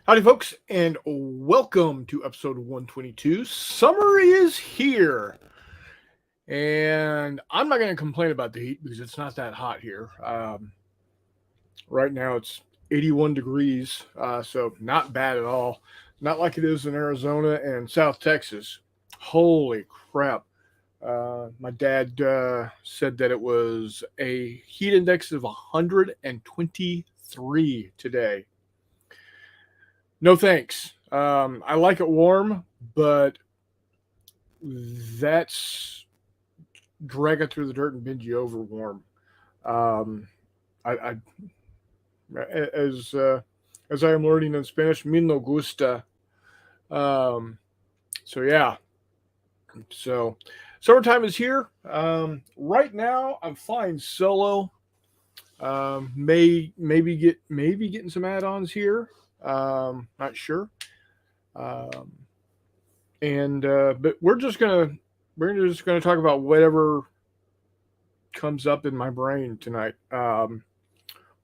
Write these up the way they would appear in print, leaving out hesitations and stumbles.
Howdy, folks, and welcome to episode 122. Summer is here, and I'm not going to complain about the heat because it's not that hot here. Right now, it's 81 degrees, so not bad at all. Not like it is in Arizona and South Texas. Holy crap. My dad said that it was a heat index of 123 today. No thanks. I like it warm, but that's dragging through the dirt and bend you over warm. Um, I as as I am learning in Spanish, me no gusta. Um, so yeah, so summertime is here. Right now, I'm flying solo. Maybe getting some add-ons here. Not sure. Um, and but we're just gonna talk about whatever comes up in my brain tonight.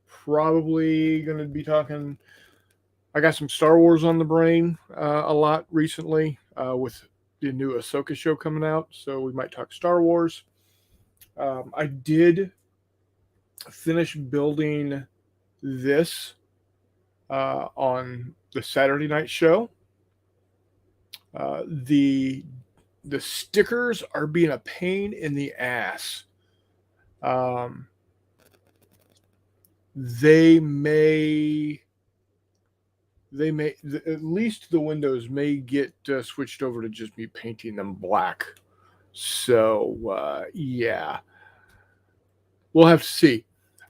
Probably gonna be talking. I got some Star Wars on the brain a lot recently with the new Ahsoka show coming out, so we might talk Star Wars. I did finish building this on the Saturday night show. The stickers are being a pain in the ass. Um, they may at least the windows may get switched over to just me painting them black. So yeah, we'll have to see.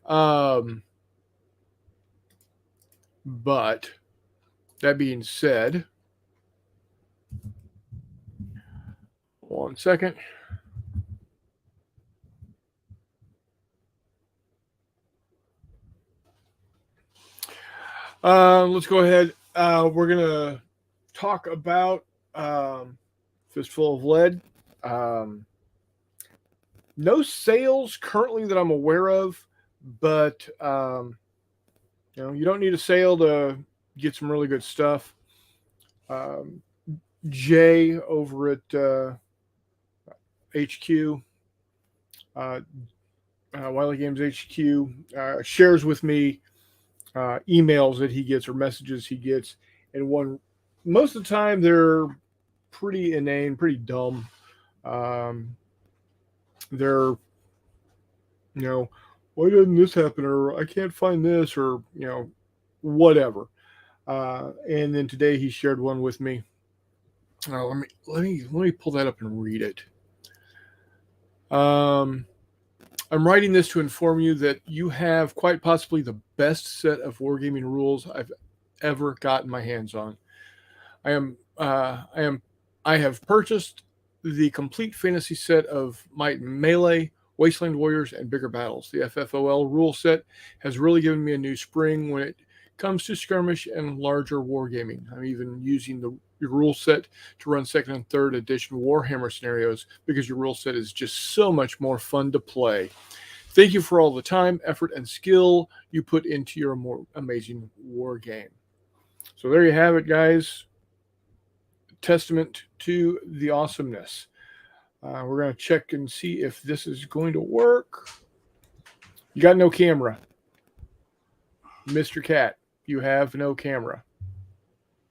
Um, but that being said, one second. Let's go ahead. We're gonna talk about Fistful of Lead. Um, no sales currently that I'm aware of, but you don't need a sale to get some really good stuff. Um, Jay over at HQ, uh, Wiley Games HQ, shares with me emails that he gets or messages he gets, and one most of the time they're pretty inane, pretty dumb. Um, they're you know, why didn't this happen, or I can't find this, or whatever. And then today he shared one with me. Let me pull that up and read it. Um, I'm writing this to inform you that you have quite possibly the best set of wargaming rules I've ever gotten my hands on. I am I am I have purchased the complete fantasy set of Might and Melee, Wasteland Warriors, and Bigger Battles. The FFOL rule set has really given me a new spring when it comes to skirmish and larger wargaming. I'm even using the rule set to run second and third edition Warhammer scenarios because your rule set is just so much more fun to play. Thank you for all the time, effort, and skill you put into your more amazing war game. So there you have it, guys. Testament to the awesomeness. We're going to check and see if this is going to work. You got no camera. Mr. Cat, you have no camera.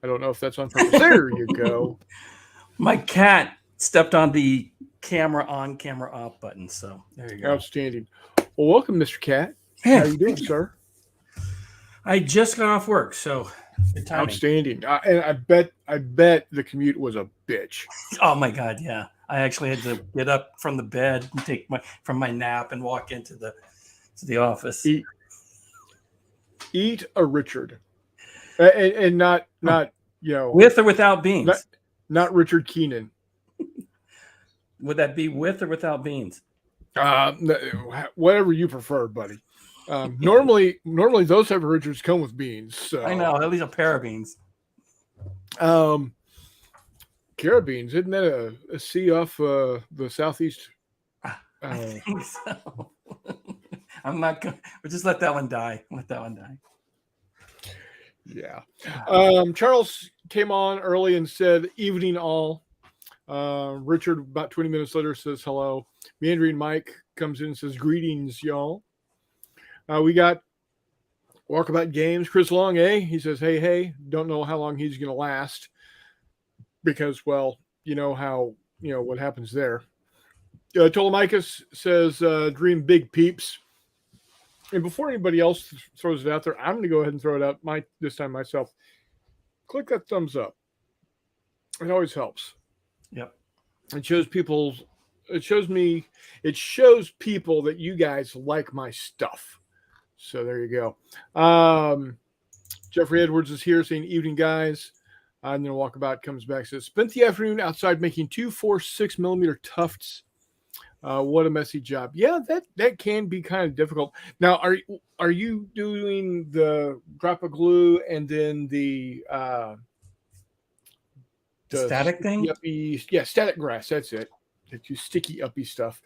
I don't know if that's on purpose. There you go. My cat stepped on the camera on, camera off button. So there you go. Outstanding. Well, welcome, Mr. Cat. How you doing, sir? I just got off work, so good timing. Outstanding. And I bet the commute was a bitch. Oh my God, yeah. I actually had to get up from the bed and take from my nap and walk into the office. Eat a Richard, and not with or without beans. Not Richard Keenan. Would that be with or without beans? Whatever you prefer, buddy. Normally those type of Richards come with beans. So. I know, at least a pair of beans. Carabines, isn't that a sea off the southeast? I think so. I'm not going. We'll just let that one die. Yeah. Charles came on early and said, "Evening all." Richard, about 20 minutes later, says hello. Meandering Mike comes in and says, "Greetings, y'all." We got Walkabout Games. Chris Long, he says, hey. Don't know how long he's going to last because, well, you know how, what happens there. Ptolemachus says, "Dream big, peeps." And before anybody else throws it out there, I'm going to go ahead and throw it out this time myself. Click that thumbs up. It always helps. Yep. It shows people that you guys like my stuff. So there you go. Jeffrey Edwards is here saying, "Evening, guys." And then Walkabout comes back, says, "Spent the afternoon outside making 2 4.6 millimeter tufts. What a messy job." Yeah, that can be kind of difficult. Now, are you doing the drop of glue and then the static thing? Uppy, yeah, static grass. That's it. That you sticky uppy stuff.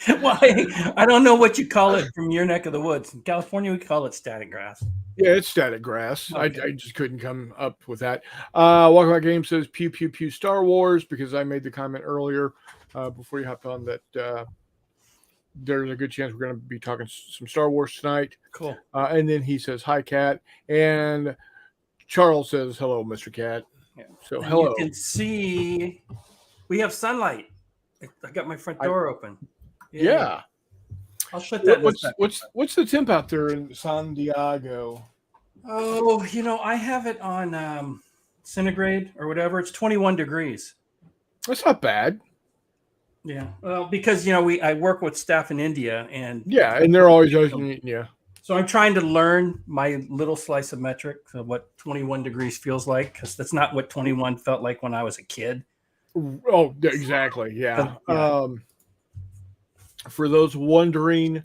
Well, I don't know what you call it from your neck of the woods. In California, we call it static grass. Yeah, it's static grass. Okay. I just couldn't come up with that. Walkabout Game says, "Pew, pew, pew, Star Wars," because I made the comment earlier before you hopped on that there's a good chance we're going to be talking some Star Wars tonight. Cool. And then he says, "Hi, Cat." And Charles says, "Hello, Mr. Cat." Yeah. So, and hello. You can see we have sunlight. I got my front door open. Yeah. I'll put that. What's the temp out there in San Diego? Oh, I have it on centigrade or whatever. It's 21 degrees. That's not bad. Yeah. Well, because I work with staff in India, and and they're always asking, yeah. So I'm trying to learn my little slice of metric of what 21 degrees feels like, because that's not what 21 felt like when I was a kid. Oh, exactly. Yeah. For those wondering,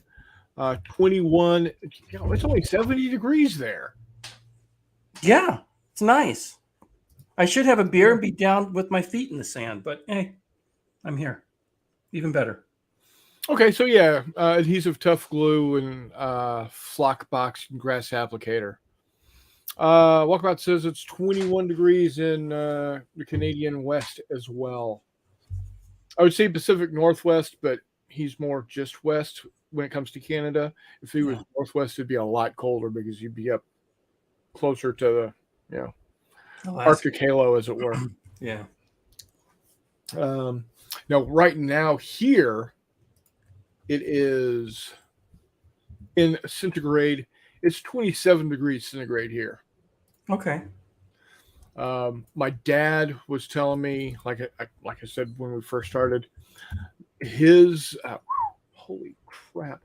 21, it's only 70 degrees there. Yeah, it's nice. I should have a beer and be down with my feet in the sand, but hey, I'm here. Even better. Okay, so yeah, adhesive tough glue and flock box and grass applicator. Walkabout says it's 21 degrees in the Canadian West as well. I would say Pacific Northwest, but he's more just west when it comes to Canada. If he was Northwest, it'd be a lot colder because you'd be up closer to the, Arctic halo, as it were. Yeah. Now, right now here, it is in centigrade. It's 27 degrees centigrade here. Okay. My dad was telling me, like I said when we first started, his holy crap,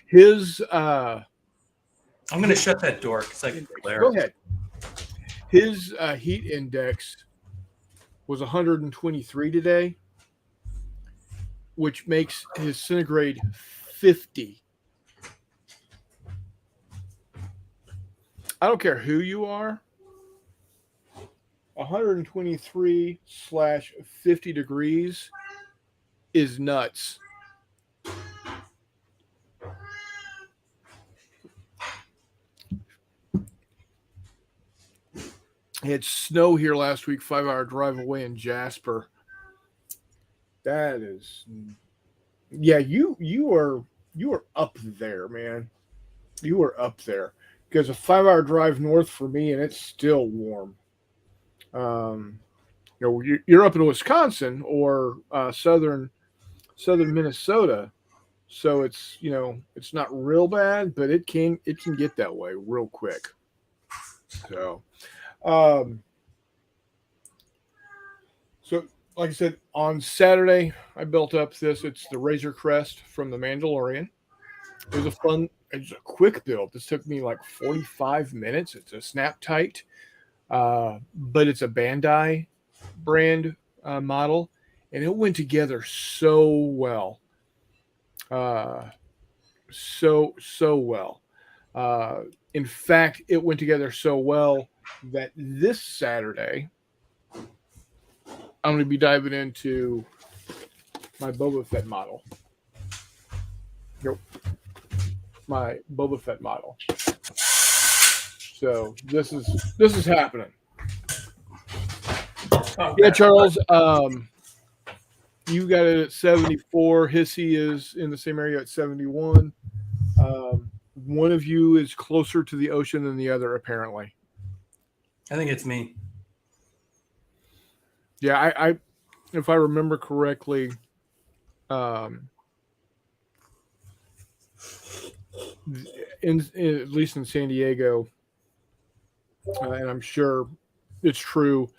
his I'm going to shut that door because I can glare. Go ahead. His heat index was 123 today, which makes his centigrade 50. I don't care who you are. 123/50 degrees is nuts. It had snow here last week, 5-hour drive away in Jasper. That is, yeah, you are up there, man. You are up there because a 5-hour drive north for me, and it's still warm. You're up in Wisconsin or southern Minnesota, so it's it's not real bad, but it can get that way real quick. So, like I said, on Saturday I built up this. It's the Razor Crest from the Mandalorian. It was a quick build. This took me like 45 minutes. It's a snap tight. But it's a Bandai brand model, and it went together so well. So well. In fact, it went together so well that this Saturday, I'm going to be diving into my Boba Fett model. My Boba Fett model. So this is happening. Yeah, Charles. You got it at 74. Hissy is in the same area at 71. One of you is closer to the ocean than the other, apparently. I think it's me. Yeah, I if I remember correctly, at least in San Diego, and I'm sure it's true.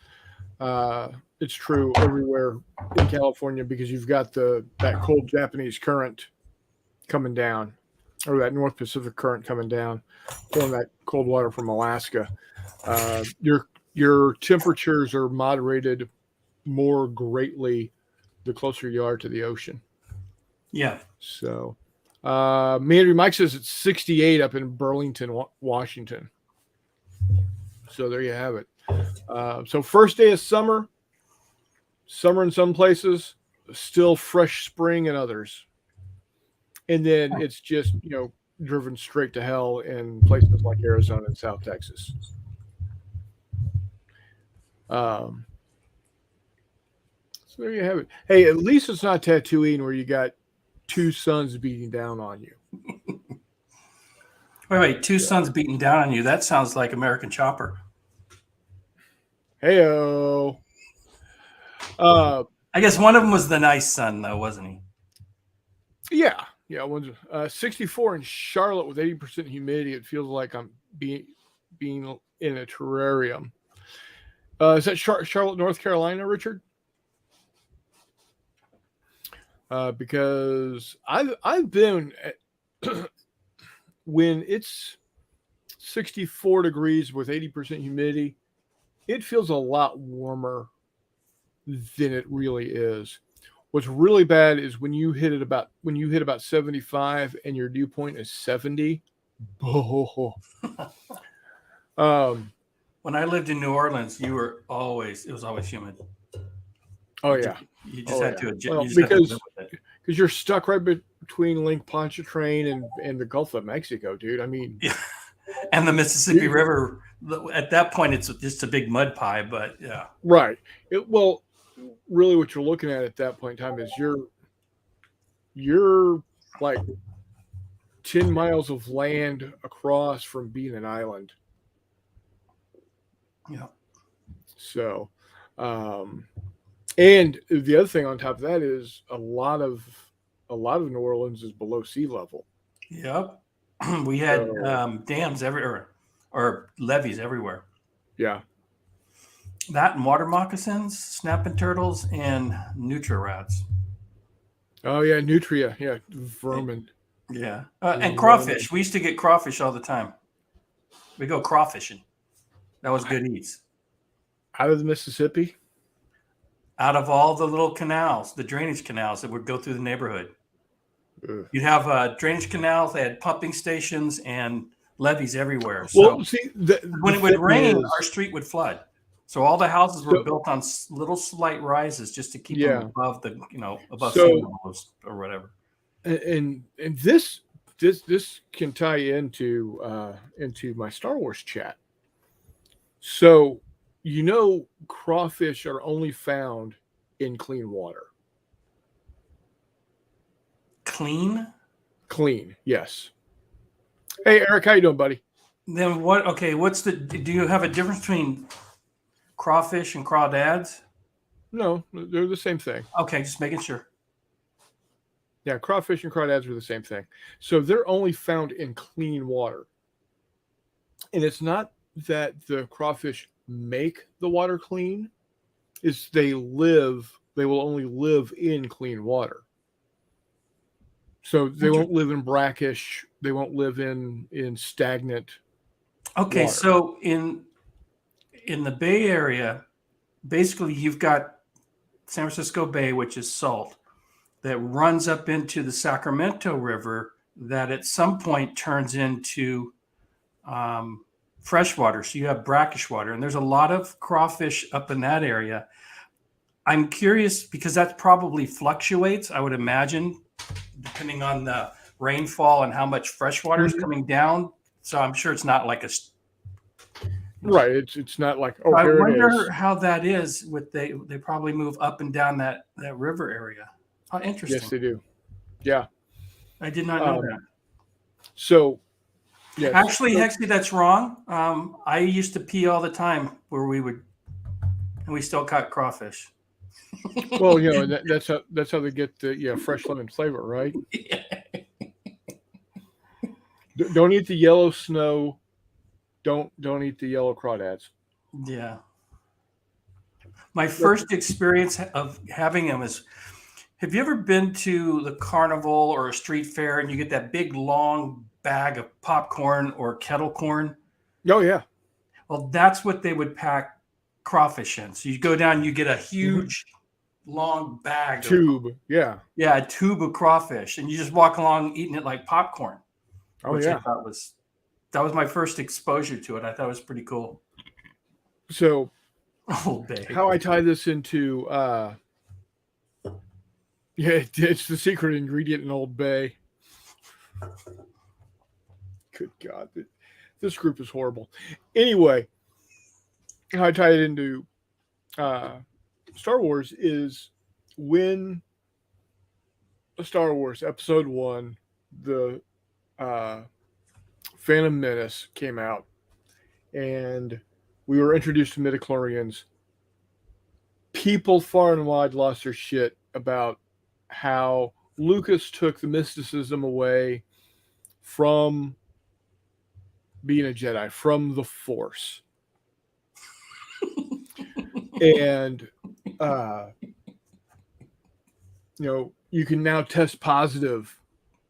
It's true everywhere in California because you've got that cold Japanese current coming down, or that North Pacific current coming down, pulling that cold water from Alaska. Your temperatures are moderated more greatly the closer you are to the ocean. Yeah. So, Mandry Mike says it's 68 up in Burlington, Washington. So there you have it. So first day of summer in some places, still fresh spring in others. And then it's just, driven straight to hell in places like Arizona and South Texas. So there you have it. Hey, at least it's not Tatooine where you got two suns beating down on you. Wait, two suns beating down on you. That sounds like American Chopper. Heyo. I guess one of them was the nice sun, though, wasn't he? Yeah. One's 64 in Charlotte with 80% humidity. It feels like I'm being in a terrarium. Is that Charlotte, North Carolina, Richard? Because I've been when it's 64 degrees with 80% humidity, it feels a lot warmer than it really is. What's really bad is when you hit about 75 and your dew point is 70. Oh. When I lived in New Orleans, it was always humid. Oh yeah, you just had to adjust. Well, because you're stuck right between Lake Pontchartrain and the Gulf of Mexico, dude. I mean, yeah. And the Mississippi River. At that point, it's just a big mud pie. But yeah, right. Really, what you're looking at that point in time is you're like 10 miles of land across from being an island. Yeah. So, and the other thing on top of that is a lot of New Orleans is below sea level. Yep. We had dams everywhere or levees everywhere. Yeah. That and water moccasins, snapping turtles, and nutria rats. Oh yeah, nutria. Yeah, vermin. Yeah, and crawfish. We used to get crawfish all the time. We go crawfishing. That was good eats. Out of the Mississippi? Out of all the little canals, the drainage canals that would go through the neighborhood. Ugh. You'd have drainage canals. They had pumping stations and levees everywhere. So when it would rain, our street would flood. So all the houses were built on little slight rises just to keep them above the, above sea level or whatever. And this can tie into my Star Wars chat. So, crawfish are only found in clean water. Clean, yes. Hey, Eric, how you doing, buddy? Then what? Okay, do you have a difference between crawfish and crawdads? No, they're the same thing. Okay, just making sure. Yeah, crawfish and crawdads are the same thing. So they're only found in clean water. And it's not that the crawfish make the water clean, it's they will only live in clean water. So they won't live in brackish, they won't live in stagnant water. So in the Bay Area, basically you've got San Francisco Bay, which is salt, that runs up into the Sacramento River that at some point turns into freshwater. So you have brackish water, and there's a lot of crawfish up in that area. I'm curious because that probably fluctuates, I would imagine, depending on the rainfall and how much fresh water is coming down. So I'm sure it's not like Right. It's not like, oh, I here it wonder is. how that is with they probably move up and down that river area. How interesting. Yes, they do. Yeah. I did not know that. So, yes. Actually, Hexy, that's wrong. I used to pee all the time where we still caught crawfish. Well, that's how they get the fresh lemon flavor, right? Don't eat the yellow snow. Don't eat the yellow crawdads. Yeah. My first experience of having them is, have you ever been to the carnival or a street fair and you get that big long bag of popcorn or kettle corn? Oh yeah. Well, that's what they would pack crawfish in. So you go down, you get a huge long bag tube. Yeah, a tube of crawfish, and you just walk along eating it like popcorn. Which I thought that was my first exposure to it. I thought it was pretty cool. So, Old Bay. How I tie this into it's the secret ingredient in Old Bay. Good God, this group is horrible. Anyway, how I tie it into Star Wars is when Star Wars Episode 1, the Phantom Menace came out, and we were introduced to midichlorians. People far and wide lost their shit about how Lucas took the mysticism away from being a Jedi, from the Force. And you can now test positive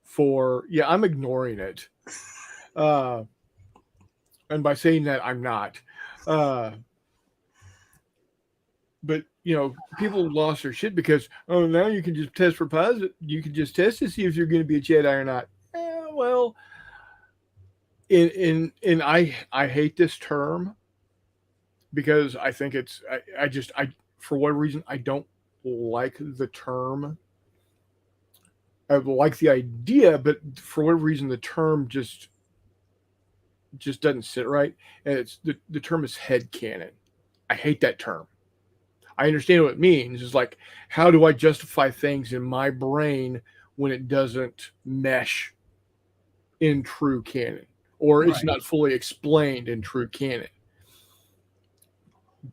for, I'm ignoring it. And by saying that, I'm not. But, people lost their shit because, now you can just test for positive. You can just test to see if you're going to be a Jedi or not. Well, I hate this term because I think it's, I for whatever reason, I don't like the term. I like the idea, but for whatever reason, the term just doesn't sit right. And it's the term is headcanon. I hate that term. I understand what it means. It's like, how do I justify things in my brain when it doesn't mesh in true canon, or it's not fully explained in true canon?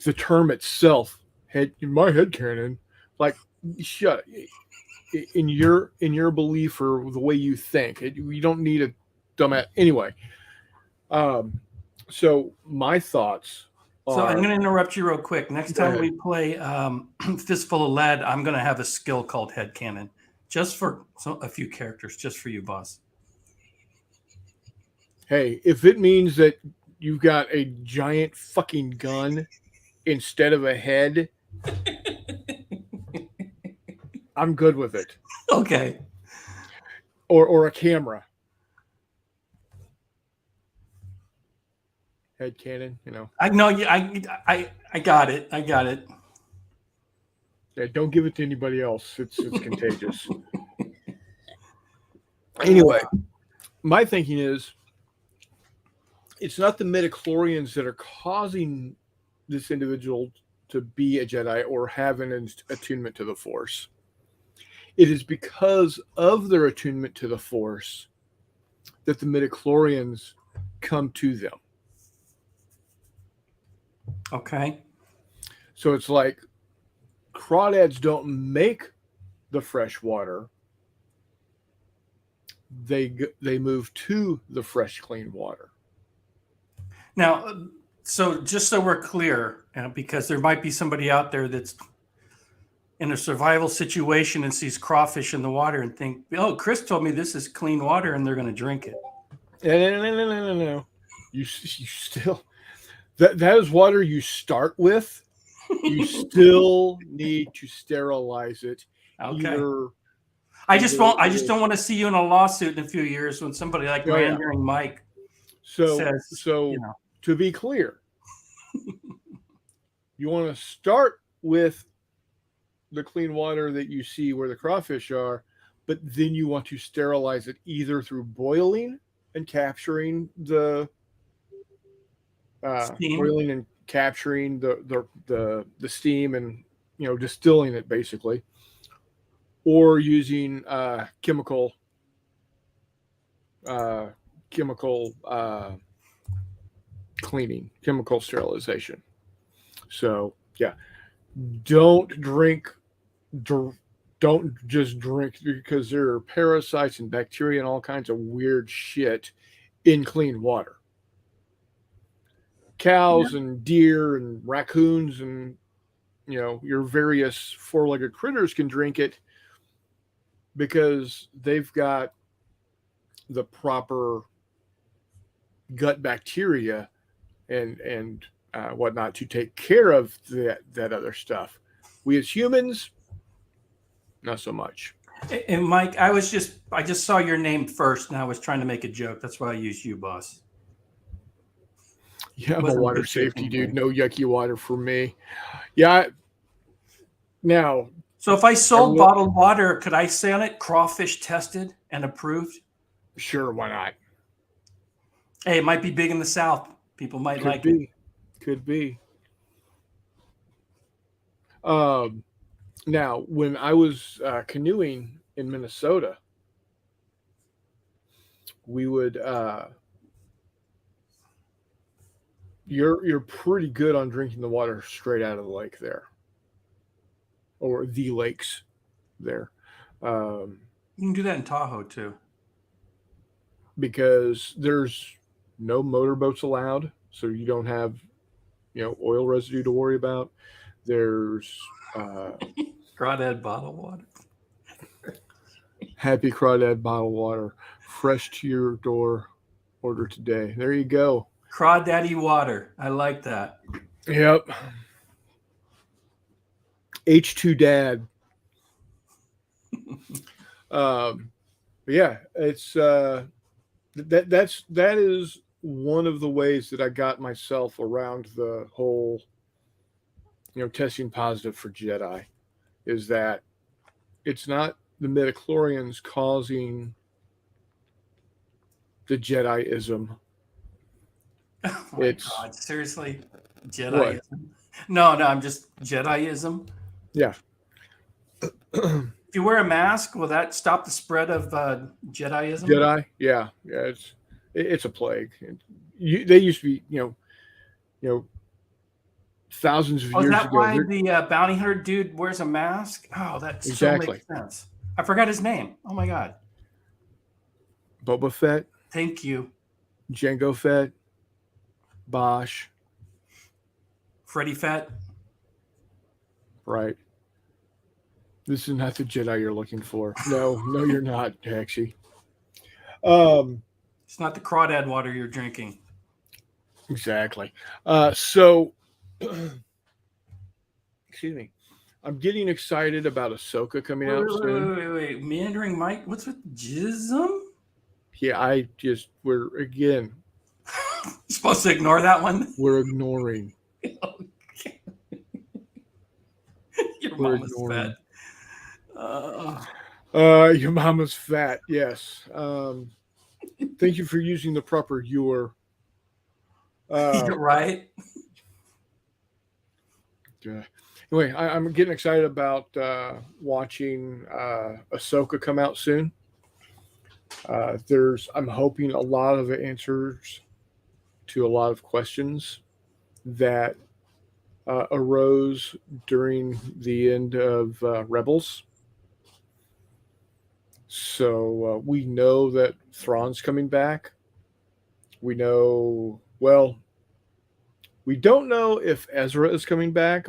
The term itself, in my headcanon, like, shut in your belief or the way you think. You don't need a dumbass anyway. So my thoughts. So I'm going to interrupt you real quick. Next time we play Fistful of Lead, I'm going to have a skill called headcanon, just for a few characters, just for you, boss. Hey, if it means that you've got a giant fucking gun instead of a head, I'm good with it. Okay. Or a camera. Headcanon, I know you. I got it. I got it. Yeah, don't give it to anybody else. It's contagious. Anyway, my thinking is, it's not the midichlorians that are causing this individual to be a Jedi or have an attunement to the Force. It is because of their attunement to the Force that the midichlorians come to them. Okay. So it's like crawdads don't make the fresh water. They move to the fresh, clean water. Now, so just so we're clear, because there might be somebody out there that's in a survival situation and sees crawfish in the water and think, oh, Chris told me this is clean water, and they're going to drink it. No. You still... That is water you start with. You still need to sterilize it. Okay. I just don't want to see you in a lawsuit in a few years when somebody like Randering Mike says. So to be clear, you want to start with the clean water that you see where the crawfish are, but then you want to sterilize it either through boiling and capturing the boiling and capturing the steam and distilling it basically, or using chemical cleaning, chemical sterilization. So yeah, don't just drink, because there are parasites and bacteria and all kinds of weird shit in clean water. Cows and deer and raccoons and your various four-legged critters can drink it because they've got the proper gut bacteria and whatnot to take care of that other stuff. We as humans, not so much. And Mike, I just saw your name first, and I was trying to make a joke. That's why I used you, boss. Yeah, I'm a water safety dude. No yucky water for me. Yeah. Now, so if I sold bottled water, could I say on it crawfish tested and approved? Sure, why not? Hey, it might be big in the South. People might like it. Could be. Now, when I was canoeing in Minnesota, we would. You're pretty good on drinking the water straight out of the lake there, or the lakes there. You can do that in Tahoe too, because there's no motorboats allowed, so you don't have oil residue to worry about. There's crawdad bottled water. Happy Crawdad bottled water, fresh to your door. Order today. There you go. Crawdaddy water. I like that. Yep. H2 Dad. Yeah, it's that is one of the ways that I got myself around the whole testing positive for Jedi, is that it's not the midichlorians causing the Jedi-ism. Oh my God, seriously? Jedi-ism? No, I'm just Jedi-ism. Yeah. If you wear a mask, will that stop the spread of Jedi-ism? Jedi? Yeah. It's a plague. They used to be, thousands of years ago. Is that why the bounty hunter dude wears a mask? Oh, that exactly so makes sense. I forgot his name. Oh my God. Boba Fett. Thank you. Jango Fett. Bosch. Freddy Fett. Right. This is not the Jedi you're looking for. No, you're not, Hexy. It's not the crawdad water you're drinking. Exactly. So, excuse me. I'm getting excited about Ahsoka coming out soon. Wait. Meandering Mike, what's with jism? Yeah, we're again. You're supposed to ignore that one? We're ignoring. Okay. Your mama's fat. Your mama's fat, yes. Thank you for using the proper your. Right? Anyway, I'm getting excited about watching Ahsoka come out soon. I'm hoping a lot of answers to a lot of questions that arose during the end of Rebels. So we know that Thrawn's coming back. We know, we don't know if Ezra is coming back,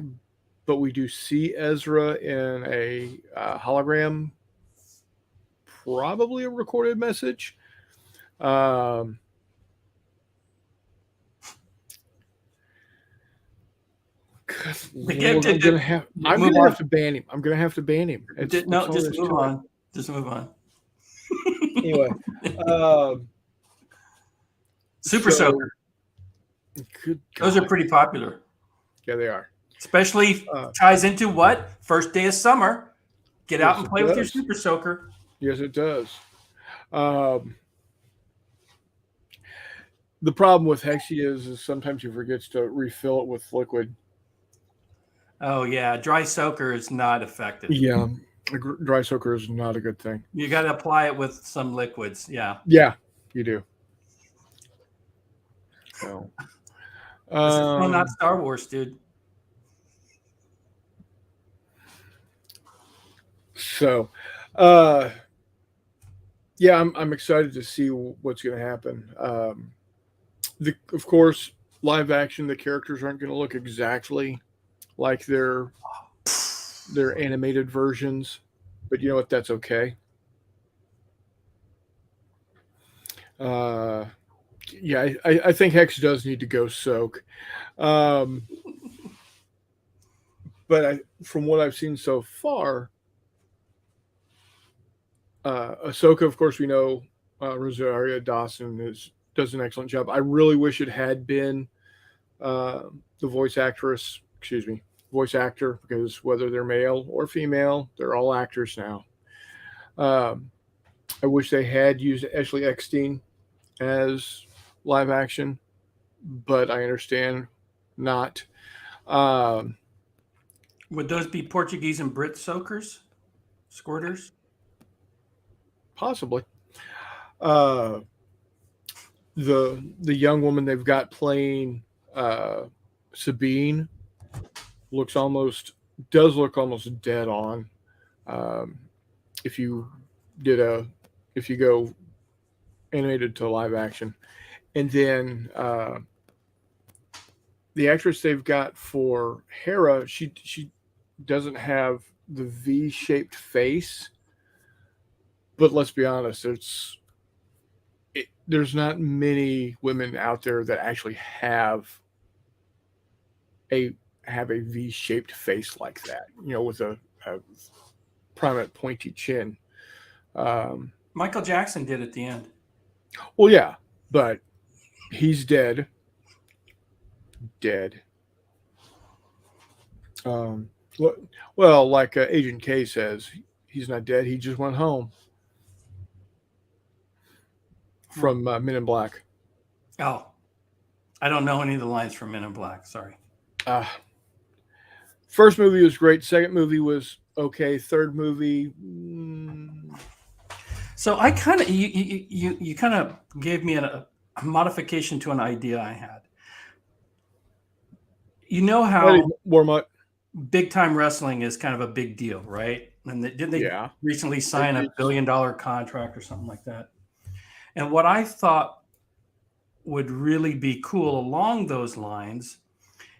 but we do see Ezra in a hologram, probably a recorded message. I'm gonna have to ban him. I'm gonna have to ban him. Just move on. Just move on. Anyway, Super Soaker. Those are pretty popular. Yeah, they are. Especially ties into what? First day of summer. Get out and play with your Super Soaker. Yes, it does. The problem with Hexy is sometimes he forgets to refill it with liquid. Oh yeah, dry soaker is not effective. Yeah, dry soaker is not a good thing. You got to apply it with some liquids. Yeah. Yeah, you do. So, This is still not Star Wars, dude. So, yeah, I'm excited to see what's going to happen. Of course, live action, the characters aren't going to look exactly like their animated versions, but you know what? That's okay. Yeah, I think Hex does need to go soak. But from what I've seen so far, Ahsoka, of course, we know Rosario Dawson does an excellent job. I really wish it had been the voice actor, because whether they're male or female, they're all actors now. I wish they had used Ashley Eckstein as live action, but I understand not. Would those be Portuguese and Brit soakers, squirters? Possibly. The young woman they've got playing Sabine does look almost dead on. If you go animated to live action, and then the actress they've got for Hera, she doesn't have the V-shaped face, but let's be honest, there's not many women out there that actually have a V-shaped face like that, with a prominent pointy chin. Michael Jackson did at the end. Well, yeah, but he's dead. Well, like Agent K says, he's not dead. He just went home from Men in Black. Oh, I don't know any of the lines from Men in Black. Sorry. First movie was great. Second movie was okay. Third movie. So I kind of you kind of gave me a modification to an idea I had. You know how warm up. Big time wrestling is kind of a big deal, right? And didn't they recently sign $1 billion contract or something like that? And what I thought would really be cool along those lines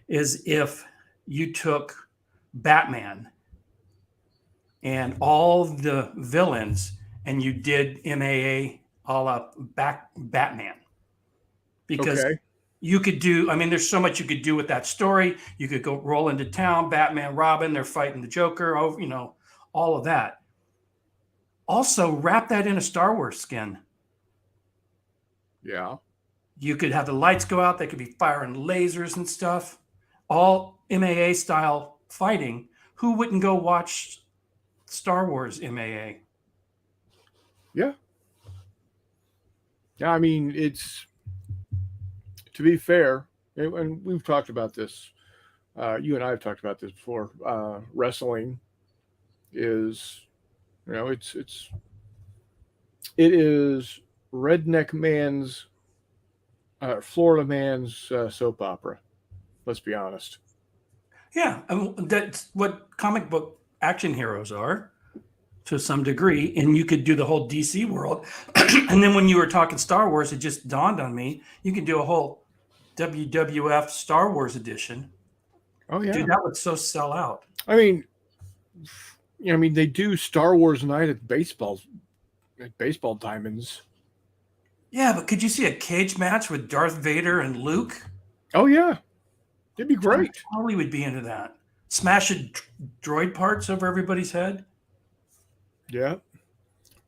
is if you took Batman and all the villains and you did MAA a la Batman. Because you could do, there's so much you could do with that story. You could go roll into town, Batman, Robin, they're fighting the Joker, all of that. Also, wrap that in a Star Wars skin. Yeah. You could have the lights go out. They could be firing lasers and stuff. All MAA style fighting. Who wouldn't go watch Star Wars MAA? Yeah. Yeah, it's, to be fair, and we've talked about this, you and I have talked about this before, wrestling is, it is redneck man's, Florida man's soap opera. Let's be honest. Yeah, that's what comic book action heroes are to some degree. And you could do the whole DC world. And then when you were talking Star Wars, it just dawned on me, you can do a whole WWF Star Wars edition. Oh, yeah. Dude, that would so sell out. They do Star Wars night at baseball diamonds. Yeah, but could you see a cage match with Darth Vader and Luke? Oh, yeah. It'd be great. I totally would be into that. Smashing droid parts over everybody's head. Yeah.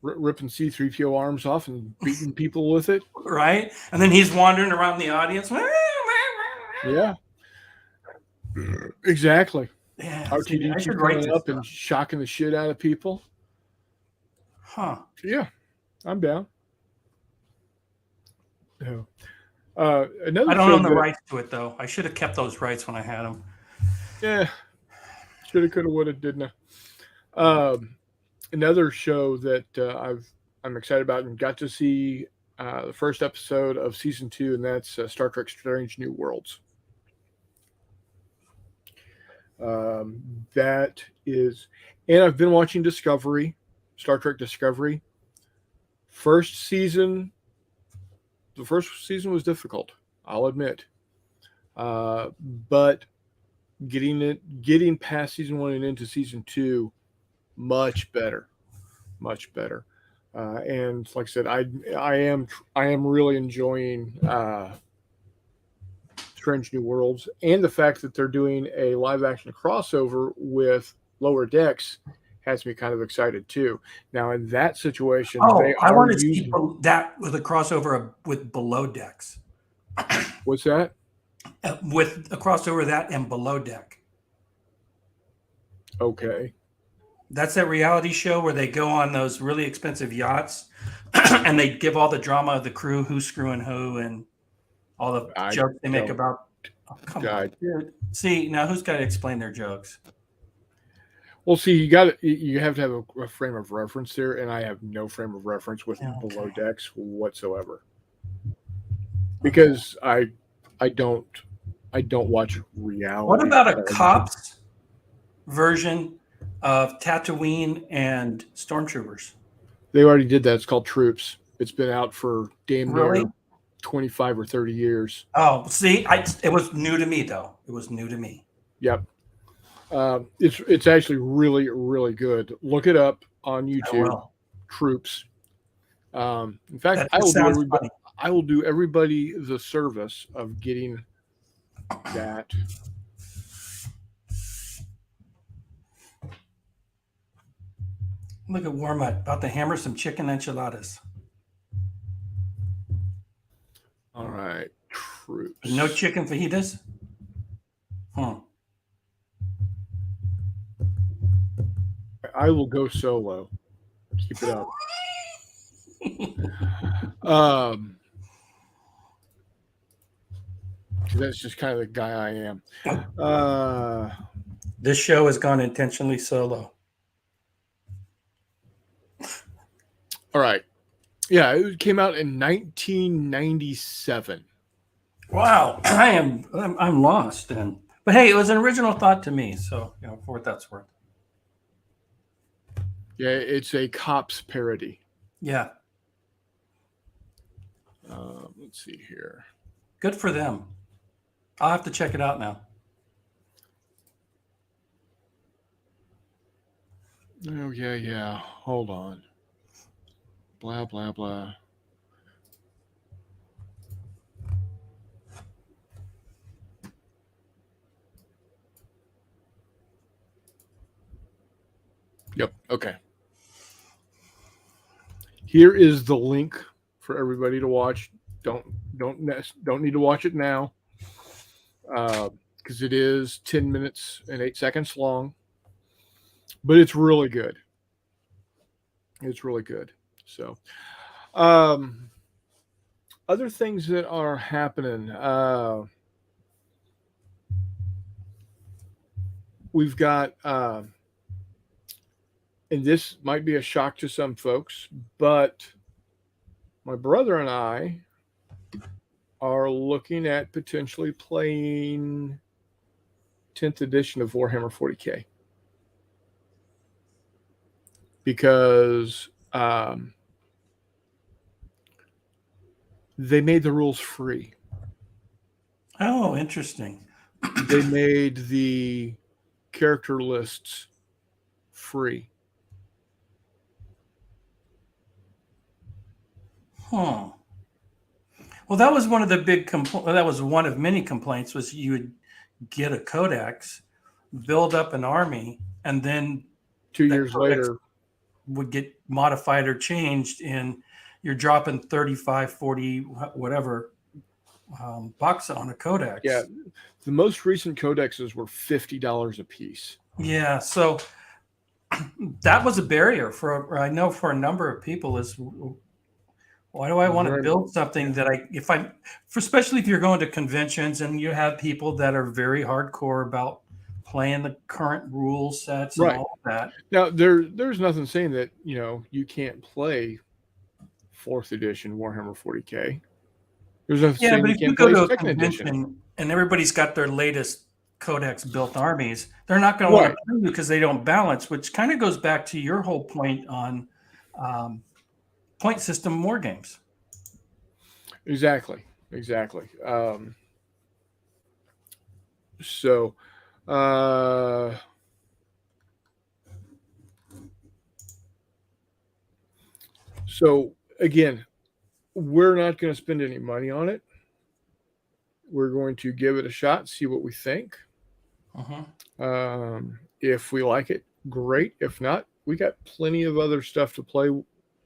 Ripping C-3PO arms off and beating people with it. Right? And then he's wandering around the audience. Yeah. Exactly. Yeah. R2-D2 coming up and shocking the shit out of people. Huh. Yeah. I'm down. Yeah. Another I don't show own the that, rights to it though. I should have kept those rights when I had them. yeah, shoulda, coulda, woulda, didn't I? Another show that I'm excited about and got to see the first episode of season 2, and that's Star Trek: Strange New Worlds. That is, and I've been watching Discovery, Star Trek Discovery. The first season was difficult, I'll admit, but getting past season 1 and into season 2, much better. And like I said, I am really enjoying Strange New Worlds, and the fact that they're doing a live action crossover with Lower Decks has me kind of excited too. Now in that situation, I want to see that with a crossover with Below Decks. What's that? With a crossover of that and Below Deck. Okay. That's that reality show where they go on those really expensive yachts and they give all the drama of the crew, who's screwing who, and all the jokes they make about. Oh, come on, dude. See, now who's got to explain their jokes? Well, see, you have to have a frame of reference there, and I have no frame of reference with Below Decks whatsoever, because I don't watch reality. What about a Cops version of Tatooine and Stormtroopers? They already did that. It's called Troops. It's been out for damn near 25 or 30 years. Oh, see, it was new to me though. It was new to me. Yep. It's actually really, really good. Look it up on YouTube. Troops. In fact, I will do everybody the service of getting that. Look at Warmut about to hammer some chicken enchiladas. All right, Troops. No chicken fajitas? I will go solo. Keep it up. That's just kind of the guy I am. This show has gone intentionally solo. All right. Yeah, it came out in 1997. Wow, I'm lost then. But hey, it was an original thought to me, so for what that's worth. Yeah, it's a Cops parody. Yeah. Let's see here. Good for them. I'll have to check it out now. Oh, yeah. Hold on. Blah, blah, blah. Yep. Okay. Here is the link for everybody to watch. Don't need to watch it now, because it is 10 minutes and 8 seconds long. But it's really good. It's really good. So, other things that are happening. We've got, and this might be a shock to some folks, but my brother and I are looking at potentially playing 10th edition of Warhammer 40K. Because they made the rules free. Oh, interesting. They made the character lists free. Well, that was one of the big that was one of many complaints, was you would get a codex, build up an army, and then 2 years later would get modified or changed, and you're dropping 35, 40, whatever bucks on a codex. Yeah, the most recent codexes were $50 a piece. Yeah, so that was a barrier for a number of people. Is Why do I want to build something that especially if you're going to conventions and you have people that are very hardcore about playing the current rule sets and all of that. Now, there's nothing saying that, you can't play 4th edition Warhammer 40K. There's nothing saying but you if can't you go play to a 2nd convention edition. and everybody's got their latest codex built armies, they're not going to want to play you because they don't balance, which kind of goes back to your whole point on point system war games. Exactly. So again, we're not going to spend any money on it. We're going to give it a shot, see what we think. If we like it, great. If not, we got plenty of other stuff to play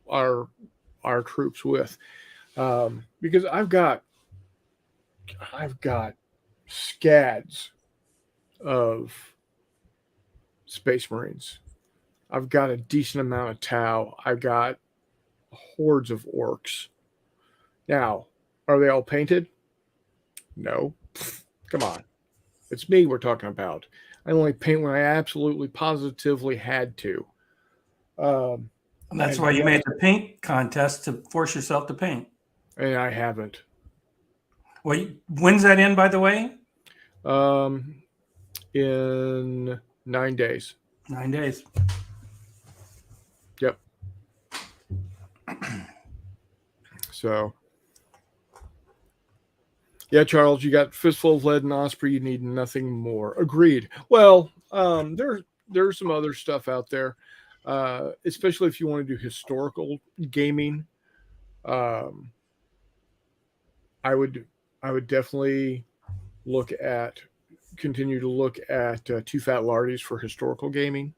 our troops with. Because I've got scads of Space Marines. I've got a decent amount of Tau. I got hordes of orcs. Now, are they all painted? No. Come on. It's me we're talking about. I only paint when I absolutely positively had to. And that's why you made the paint contest, to force yourself to paint. And I haven't. Well, when's that in, by the way? In 9 days. 9 days. Yep. So, yeah, Charles, you got Fistful of Lead and Osprey. You need nothing more. Agreed. Well, there's some other stuff out there, especially if you want to do historical gaming. I would definitely continue to look at Too Fat Lardies for historical gaming.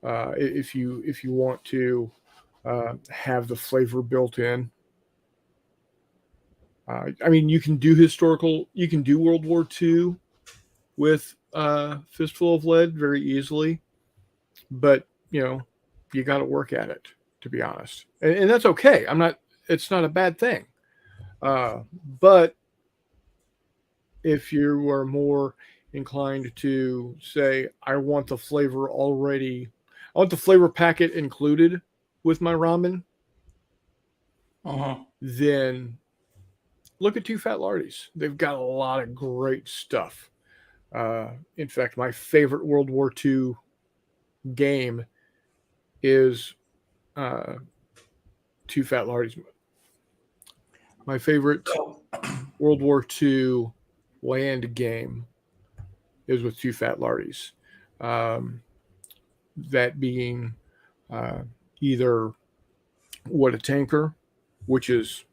If you want to have the flavor built in. I mean, you can do World War II with Fistful of Lead very easily, but you got to work at it, to be honest, and that's okay. It's not a bad thing. But if you are more inclined to say, I want the flavor packet included with my ramen, then look at Too Fat Lardies. They've got a lot of great stuff. In fact, my favorite World War II game is Too Fat Lardies. My favorite World War II land game is with Too Fat Lardies. That being either What a Tanker, which is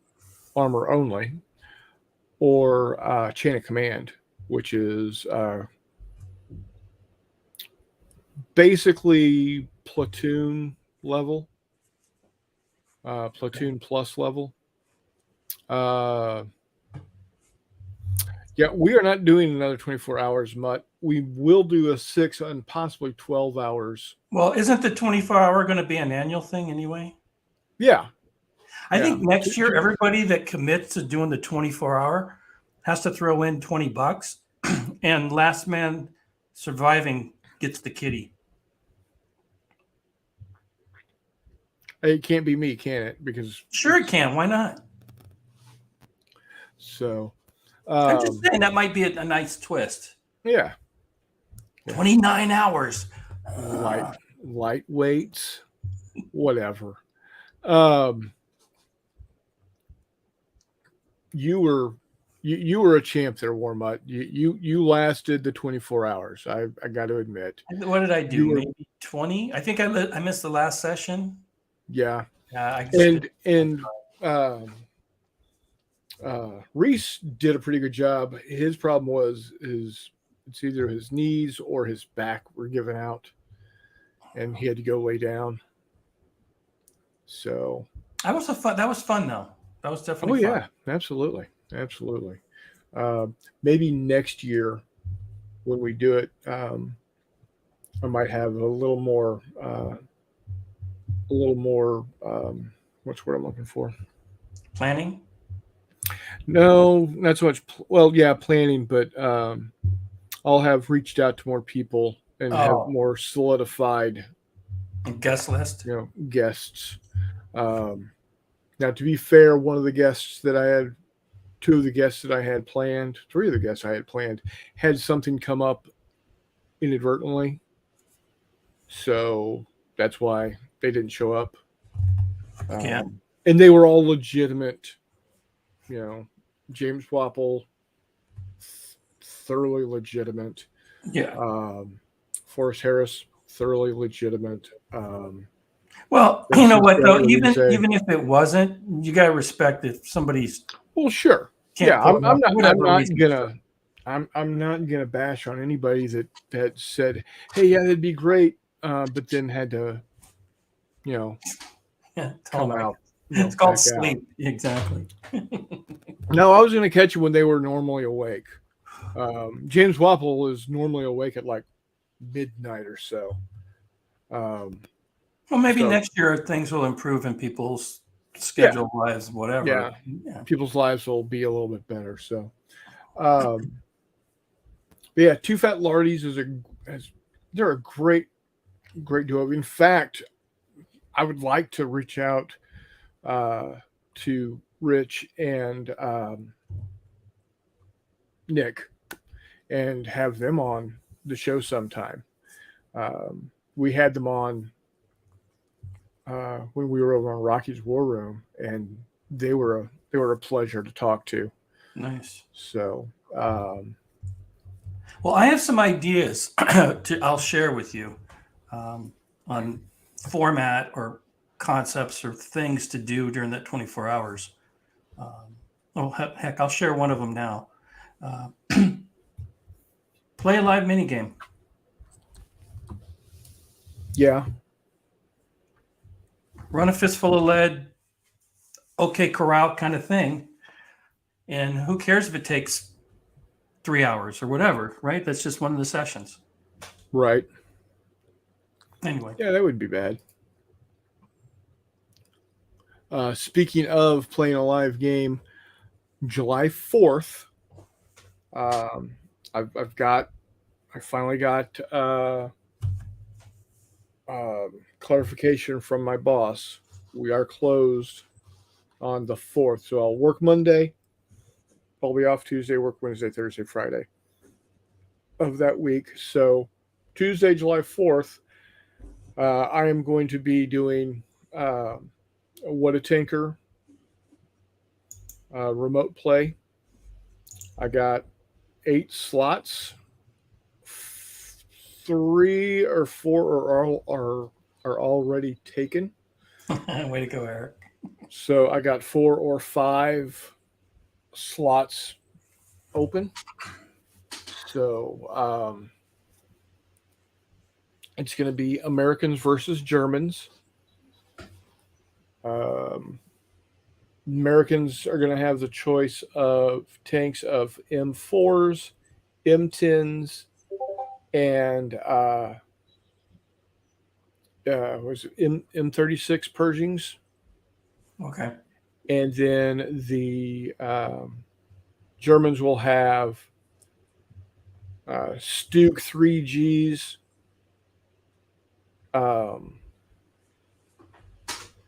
armor only, or Chain of Command, which is basically platoon level, platoon plus level. Yeah, we are not doing another 24 hours, Mutt. We will do a 6 and possibly 12 hours. Well, isn't the 24-hour going to be an annual thing anyway? Yeah. I think next year, everybody that commits to doing the 24-hour has to throw in $20, and last man surviving gets the kitty. It can't be me, can it? Because sure it can. Why not? So I'm just saying that might be a nice twist. Yeah. 29 hours. Lightweights, whatever. You were a champ there, Warmutt. You lasted the 24 hours. I got to admit. What did I do? Maybe 20? I think I missed the last session. Yeah. And Reese did a pretty good job. His problem was it's either his knees or his back were giving out, and he had to go lay down. So that was fun though. That was definitely fun. Yeah, absolutely. Maybe next year when we do it, I might have a little more what's what I'm looking for? Planning? No, not so much. Well, yeah, planning, but I'll have reached out to more people and have more solidified guest list. Guests. Now, to be fair, one of the guests that I had, two of the guests that I had planned, three of the guests I had planned, had something come up inadvertently. So that's why they didn't show up. Yeah. And they were all legitimate. James Wapple, thoroughly legitimate. Yeah. Forrest Harris, thoroughly legitimate. Well, you know what though, even if it wasn't, you gotta respect if somebody's. Well, sure. Yeah, I'm not gonna bash on anybody that said, "Hey, yeah, that'd be great," but then had to, come out. It's called sleep. Out. Exactly. No, I was gonna catch them when they were normally awake. James Wapple is normally awake at like midnight or so. Well, maybe next year things will improve in people's schedule lives, whatever. Yeah, people's lives will be a little bit better. So, but yeah, Two Fat Lardies they're a great duo. In fact, I would like to reach out to Rich and Nick and have them on the show sometime. We had them on when we were over on Rocky's War Room, and they were a pleasure to talk to. Nice. So, well, I have some ideas I'll share with you on format or concepts or things to do during that 24 hours. Heck, I'll share one of them now. Play a live minigame. Yeah. Run a fistful of lead, OK Corral kind of thing. And who cares if it takes 3 hours or whatever, right? That's just one of the sessions. Right. Anyway. Yeah, that wouldn't be bad. Speaking of playing a live game, July 4th, I finally got clarification from my boss. We are closed on the 4th, so I'll work Monday. I'll be off Tuesday, work Wednesday, Thursday, Friday of that week. So Tuesday, July 4th, I am going to be doing What a Tinker remote play. I got 8 slots. 3 or 4 are already taken. Way to go, Eric. So I got 4 or 5 slots open. So it's going to be Americans versus Germans. Americans are going to have the choice of tanks of M4s, M10s, and was it M36 Pershings. Okay. And then the Germans will have Stug 3Gs,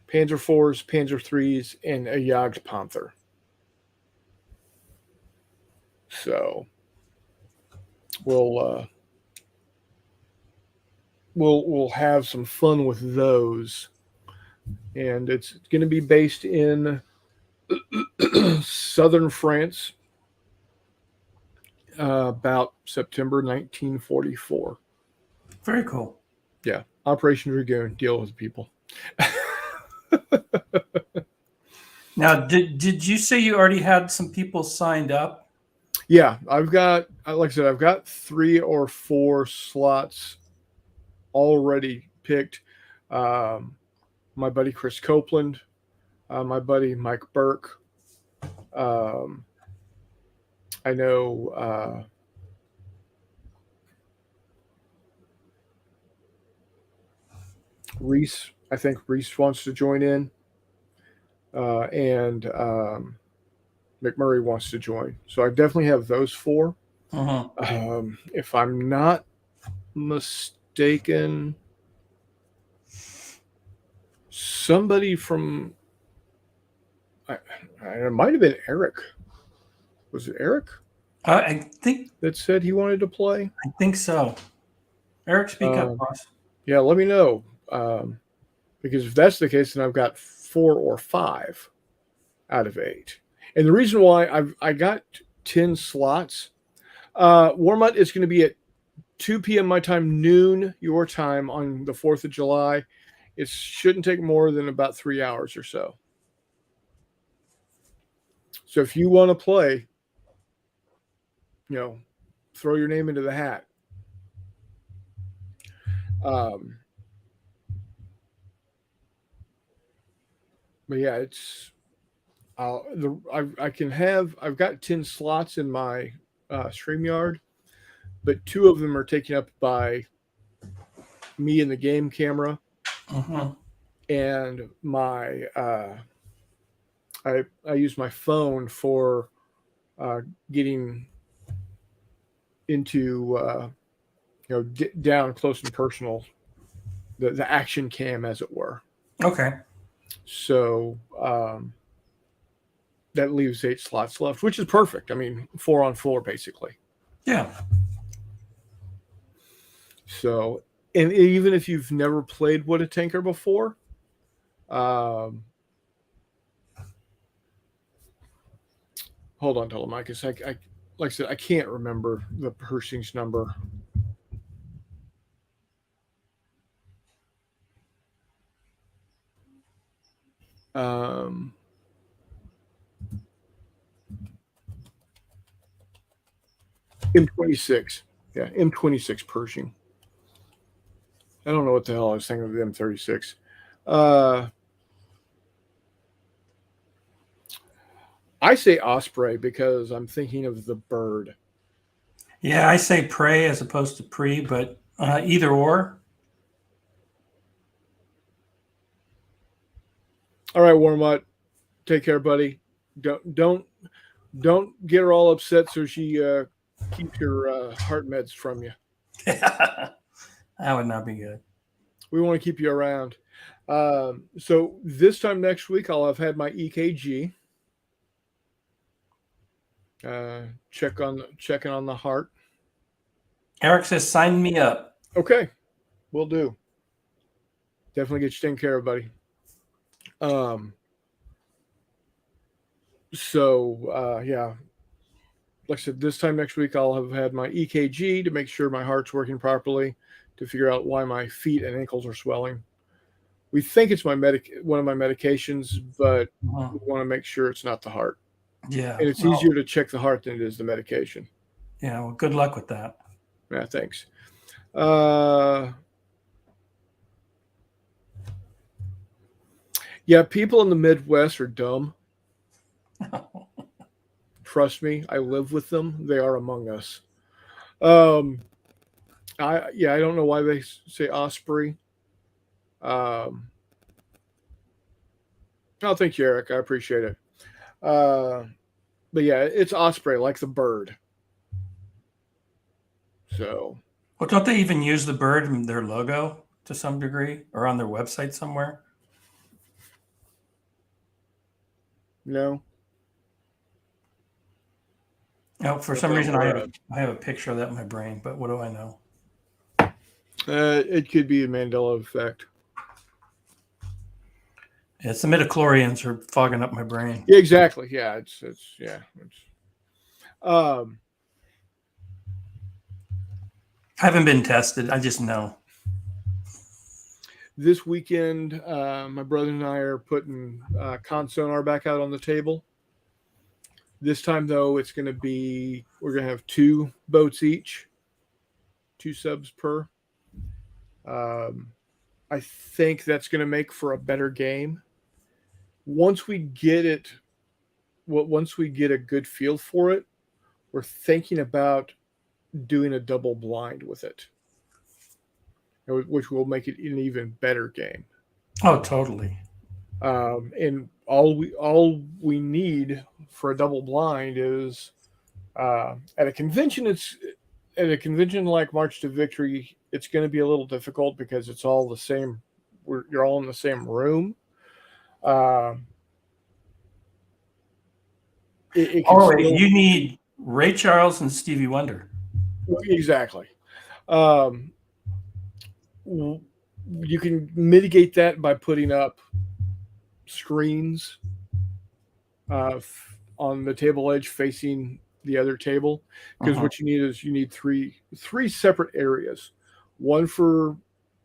Panzer IVs, Panzer IIIs, and a Jagdpanther. So we'll have some fun with those, and it's going to be based in southern France, about September 1944. Very cool. Yeah, Operation Dragoon. Deal with people. Now, did you say you already had some people signed up? Yeah, I've got, like I said, I've got 3 or 4 slots already picked. My buddy Chris Copeland, my buddy Mike Burke. I know Reese. I think Reese wants to join in. and McMurray wants to join. So I definitely have those 4. If I'm not mistaken, somebody from it might have been Eric. Was it Eric? I think that said he wanted to play. I think so. Eric, speak up, boss. Yeah, let me know. Because if that's the case, then I've got 4 or 5 out of 8. And the reason why I got 10 slots, warm-up is going to be at 2 p.m. my time, noon your time on the 4th of July. It shouldn't take more than about 3 hours or so. So if you want to play, throw your name into the hat. But yeah, it's I've got 10 slots in my StreamYard, but 2 of them are taken up by me and the game camera, and my I use my phone for getting into down close and personal, the action cam, as it were. Okay. So that leaves 8 slots left, which is perfect. I mean, 4 on 4 basically. Yeah. So, and even if you've never played What a Tanker before, hold on, Telemachus. I like I said, I can't remember the Pershing's number. M26. Yeah, M26 Pershing. I don't know what the hell I was thinking of the M36. I say Osprey because I'm thinking of the bird. Yeah, I say prey as opposed to pre, but either or. All right, Warmut. Take care, buddy. Don't get her all upset so she keeps your heart meds from you. That would not be good. We want to keep you around. So this time next week, I'll have had my EKG. Checking on the heart. Eric says, "Sign me up." Okay, will do. Definitely get you taken care of, buddy. Yeah, like I said, this time next week I'll have had my EKG to make sure my heart's working properly, to figure out why my feet and ankles are swelling. We think it's one of my medications, but we want to make sure it's not the heart. Yeah, and it's easier to check the heart than it is the medication. Yeah, well, good luck with that. Yeah, thanks. Yeah, people in the Midwest are dumb. Trust me, I live with them. They are among us. I don't know why they say Osprey. Oh, thank you, Eric. I appreciate it. But yeah, it's Osprey, like the bird. So. Well, don't they even use the bird in their logo to some degree, or on their website somewhere? No. No, for some reason I have a picture of that in my brain, but what do I know? It could be a Mandela effect. Yeah, it's the midichlorians are fogging up my brain. Yeah, exactly. Yeah, I haven't been tested. I just know. This weekend, my brother and I are putting Consonar back out on the table. This time, though, we're going to have 2 boats each, 2 subs per. I think that's going to make for a better game. Once we get a good feel for it, we're thinking about doing a double blind with it, which will make it an even better game. Oh, totally. And all we need for a double blind is at a convention. It's at a convention like March to Victory. It's going to be a little difficult because it's all the same. You're all in the same room. You need Ray Charles and Stevie Wonder. Exactly. You can mitigate that by putting up screens on the table edge facing the other table, because what you need three separate areas, one for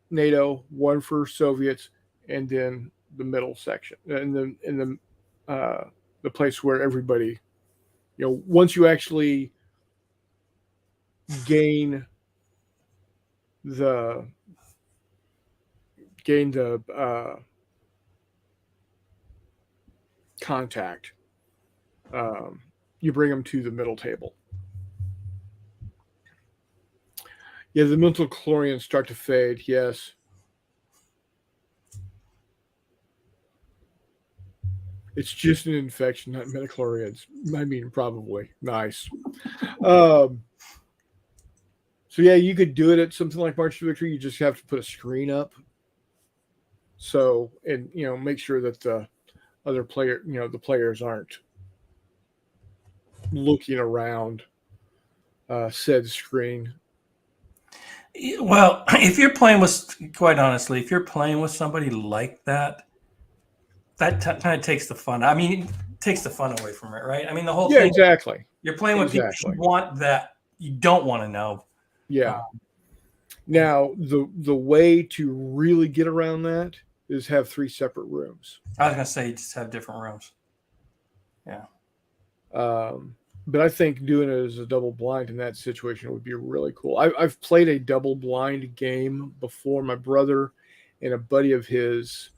NATO, one for Soviets, and then the middle section, and then in the place where everybody, once you actually gain the contact, you bring them to the middle table. Yeah, the mental chlorians start to fade. Yes. It's just an infection, not metachlorians. I mean, probably. Nice. So yeah, you could do it at something like March to Victory. You just have to put a screen up. So, and make sure that the other player, the players aren't looking around said screen. Well, if you're playing with, quite honestly, if you're playing with somebody like that, that kind of takes the fun. I mean, it takes the fun away from it, right? I mean, the whole thing. Exactly. You're playing with people you want that you don't want to know. Yeah. Now, the way to really get around that is have 3 separate rooms. I was going to say just have different rooms. Yeah. But I think doing it as a double blind in that situation would be really cool. I've played a double blind game before. My brother and a buddy of his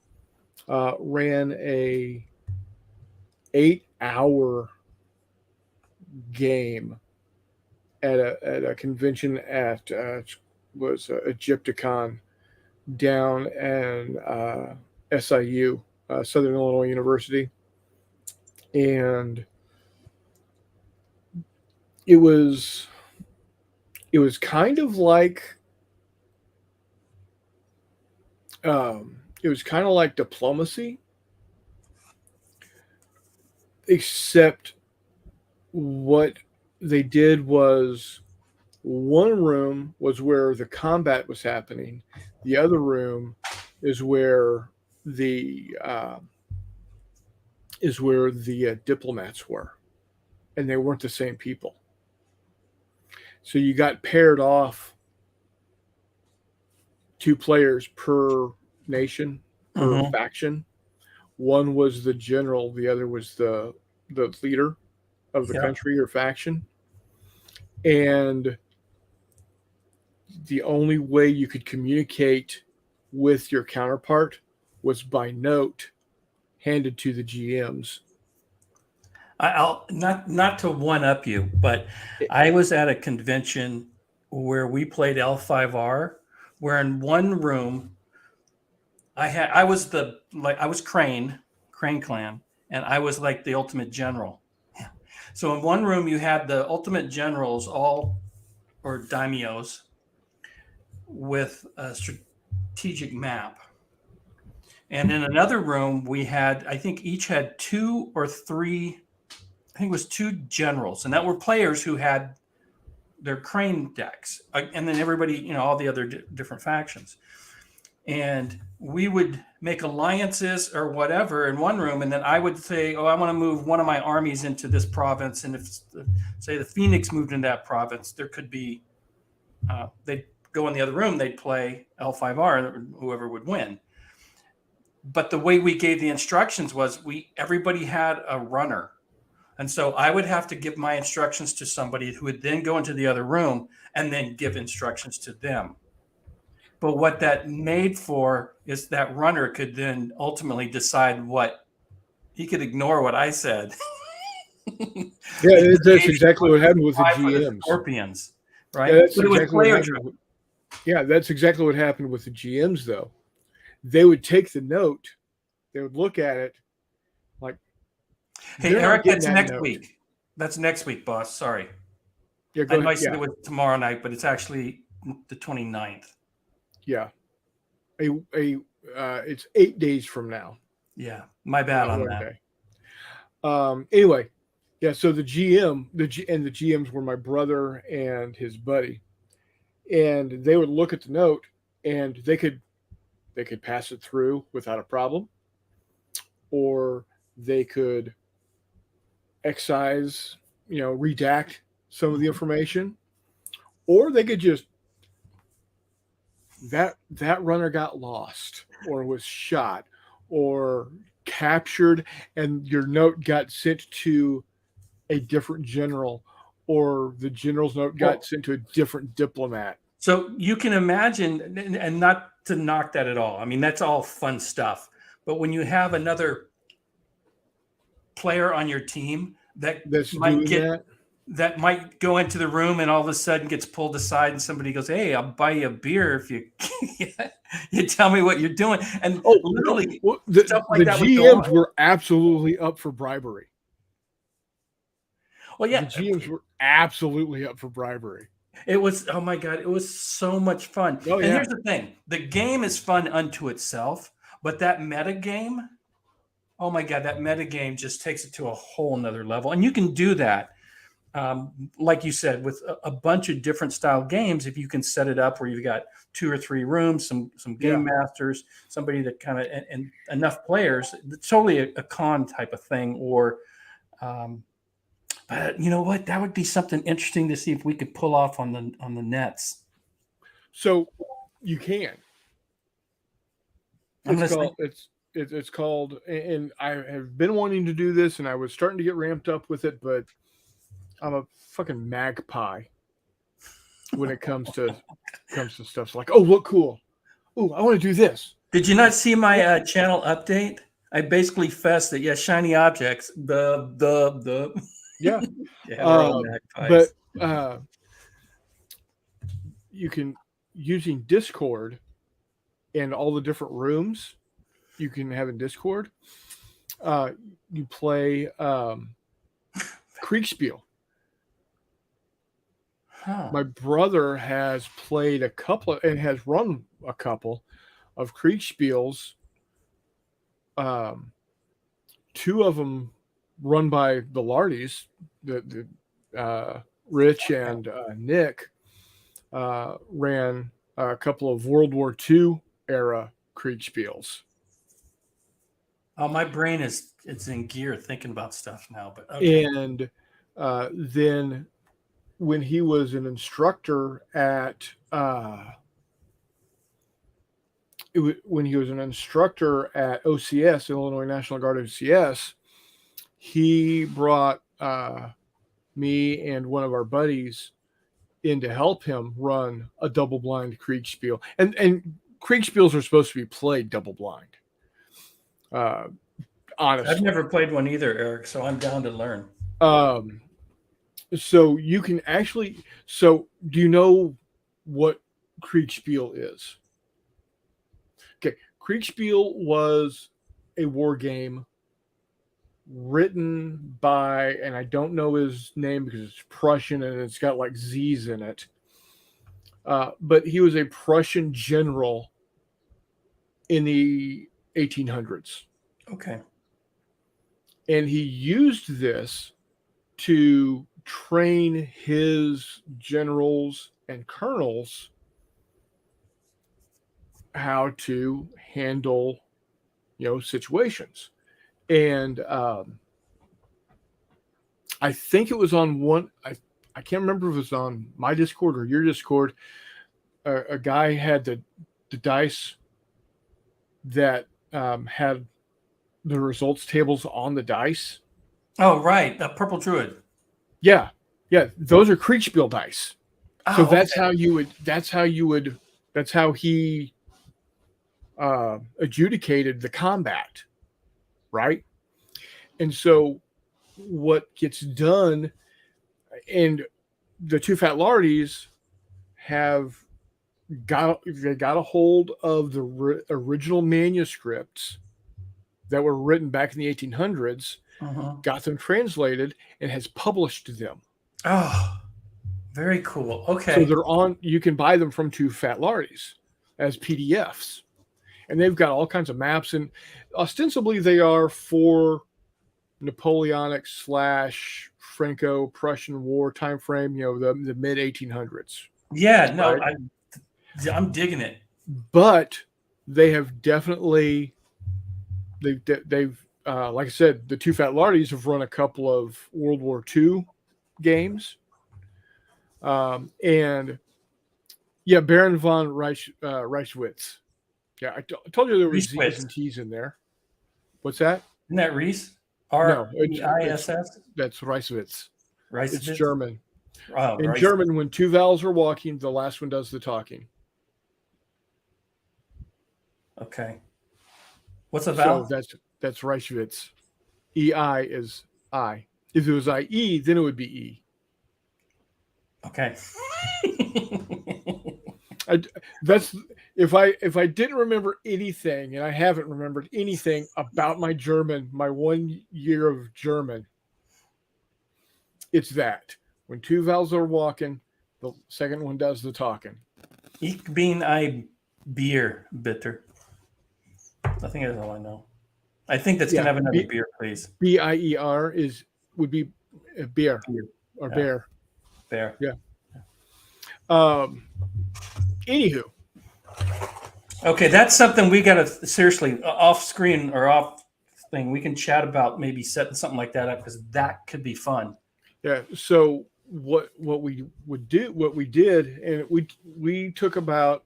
ran a 8-hour game at a convention at was Egypticon down in SIU, Southern Illinois University, and it was kind of like diplomacy, except what they did was one room was where the combat was happening. The other room is where the diplomats were, and they weren't the same people. So you got paired off 2 players per nation, per faction. One was the general, the other was the leader of the country or faction. And the only way you could communicate with your counterpart was by note handed to the GMs. I'll not to one up you, but I was at a convention where we played L5R, where in one room I was Crane Clan, and I was like the ultimate general. Yeah. So in one room you had the ultimate generals, or daimyos, with a strategic map. And in another room we had, I think each had 2 or 3, I think it was 2 generals, and that were players who had their Crane decks, and then everybody, all the other different factions. And we would make alliances or whatever in one room, and then I would say, I want to move one of my armies into this province, and if, say, the Phoenix moved in that province, there could be, they'd go in the other room, they'd play L5R, whoever would win. But the way we gave the instructions was everybody had a runner. And so I would have to give my instructions to somebody who would then go into the other room and then give instructions to them. But what that made for is that runner could then ultimately decide he could ignore what I said. Yeah, that's exactly what happened with the GMs. Scorpions, right? That's exactly what happened with the GMs, though. They would take the note they would look at it like, hey, Eric, that's next week. That's next week, boss. Sorry. Yeah, I know I said it was tomorrow night, but it's actually the 29th. Yeah. It's 8 days from now. Yeah, my bad on that. Day. Anyway, yeah, so the GMs were my brother and his buddy. And they would look at the note and they could pass it through without a problem, or they could excise, redact some of the information, or they could just that runner got lost or was shot or captured and your note got sent to a different general, or the general's note got sent to a different diplomat. So you can imagine, and not to knock that at all. I mean, that's all fun stuff. But when you have another player on your team that might go into the room and all of a sudden gets pulled aside and somebody goes, "Hey, I'll buy you a beer if you tell me what you're doing." And literally, stuff like that. The GMs were absolutely up for bribery. Well, yeah, the GMs were absolutely up for bribery. It was, oh my God, it was so much fun. Oh, and here's the thing. The game is fun unto itself, but that meta game, oh my God, that meta game just takes it to a whole nother level. And you can do that, like you said, with a bunch of different style games. If you can set it up where you've got 2 or 3 rooms, some game masters, somebody that kind of, and enough players, it's totally a con type of thing. Or, but you know what? That would be something interesting to see if we could pull off on the nets. So you can. It's called, and I have been wanting to do this, and I was starting to get ramped up with it, but I'm a fucking magpie when it comes to stuff. It's like, oh, look cool. Oh, I want to do this. Did you not see my channel update? I basically fessed that, shiny objects. Yeah. But you can, using Discord and all the different rooms you can have in Discord, you play Kriegspiel. My brother has played and has run a couple of Kriegspiels. 2 of them run by the Lardys, the Rich and Nick ran a couple of World War II era Kriegspiels. Oh, my brain it's in gear thinking about stuff now. But okay. And then when he was an instructor at OCS, Illinois National Guard OCS, he brought me and one of our buddies in to help him run a double-blind Kriegspiel. And Kriegspiels are supposed to be played double-blind. Honestly. I've never played one either, Eric, so I'm down to learn. So you can actually... So do you know what Kriegspiel is? Okay, Kriegspiel was a war game written by, and I don't know his name because it's Prussian and it's got like Z's in it. But he was a Prussian general in the 1800s. Okay. And he used this to train his generals and colonels how to handle, situations. And I think it was on one, I can't remember if it was on my Discord or your Discord. A guy had the dice that had the results tables on the dice. Oh, right. The Purple Druid. Yeah. Those are Kriegspiel dice. Oh, so that's how he adjudicated the combat. Right. And so what gets done, and the 2 Fat Lardies have got a hold of the original manuscripts that were written back in the 1800s, got them translated, and has published them. Oh, very cool. Okay. So they're on. You can buy them from Two Fat Lardies as PDFs, and they've got all kinds of maps, and ostensibly they are for Napoleonic / Franco-Prussian War time frame. The mid 1800s. Yeah, no, right? I'm digging it. But they have definitely they've like I said, the Two Fat Lardies have run a couple of World War II games, and yeah, Baron von Reichwitz. Yeah, I told you there were Z's and T's in there. What's that? Isn't that Reese? R-E-I-S-S? That's Reichwitz. It's German. Oh, in German, when two vowels are walking, the last one does the talking. Okay. What's a vowel? So that's Reichwitz. E-I is I. If it was I-E, then it would be E. Okay. That's if I didn't remember anything, and I haven't remembered anything about my German, my 1 year of German, it's that when two vowels are walking, the second one does the talking. Ich bin ein Bier, bitter. I think that's all I know. I think that's gonna have another beer, please. B-I-E-R would be a beer or bear. Bear. Yeah. Anywho. Okay, that's something we got to seriously off screen or off thing. We can chat about maybe setting something like that up because that could be fun. Yeah. So what we did, and we took about.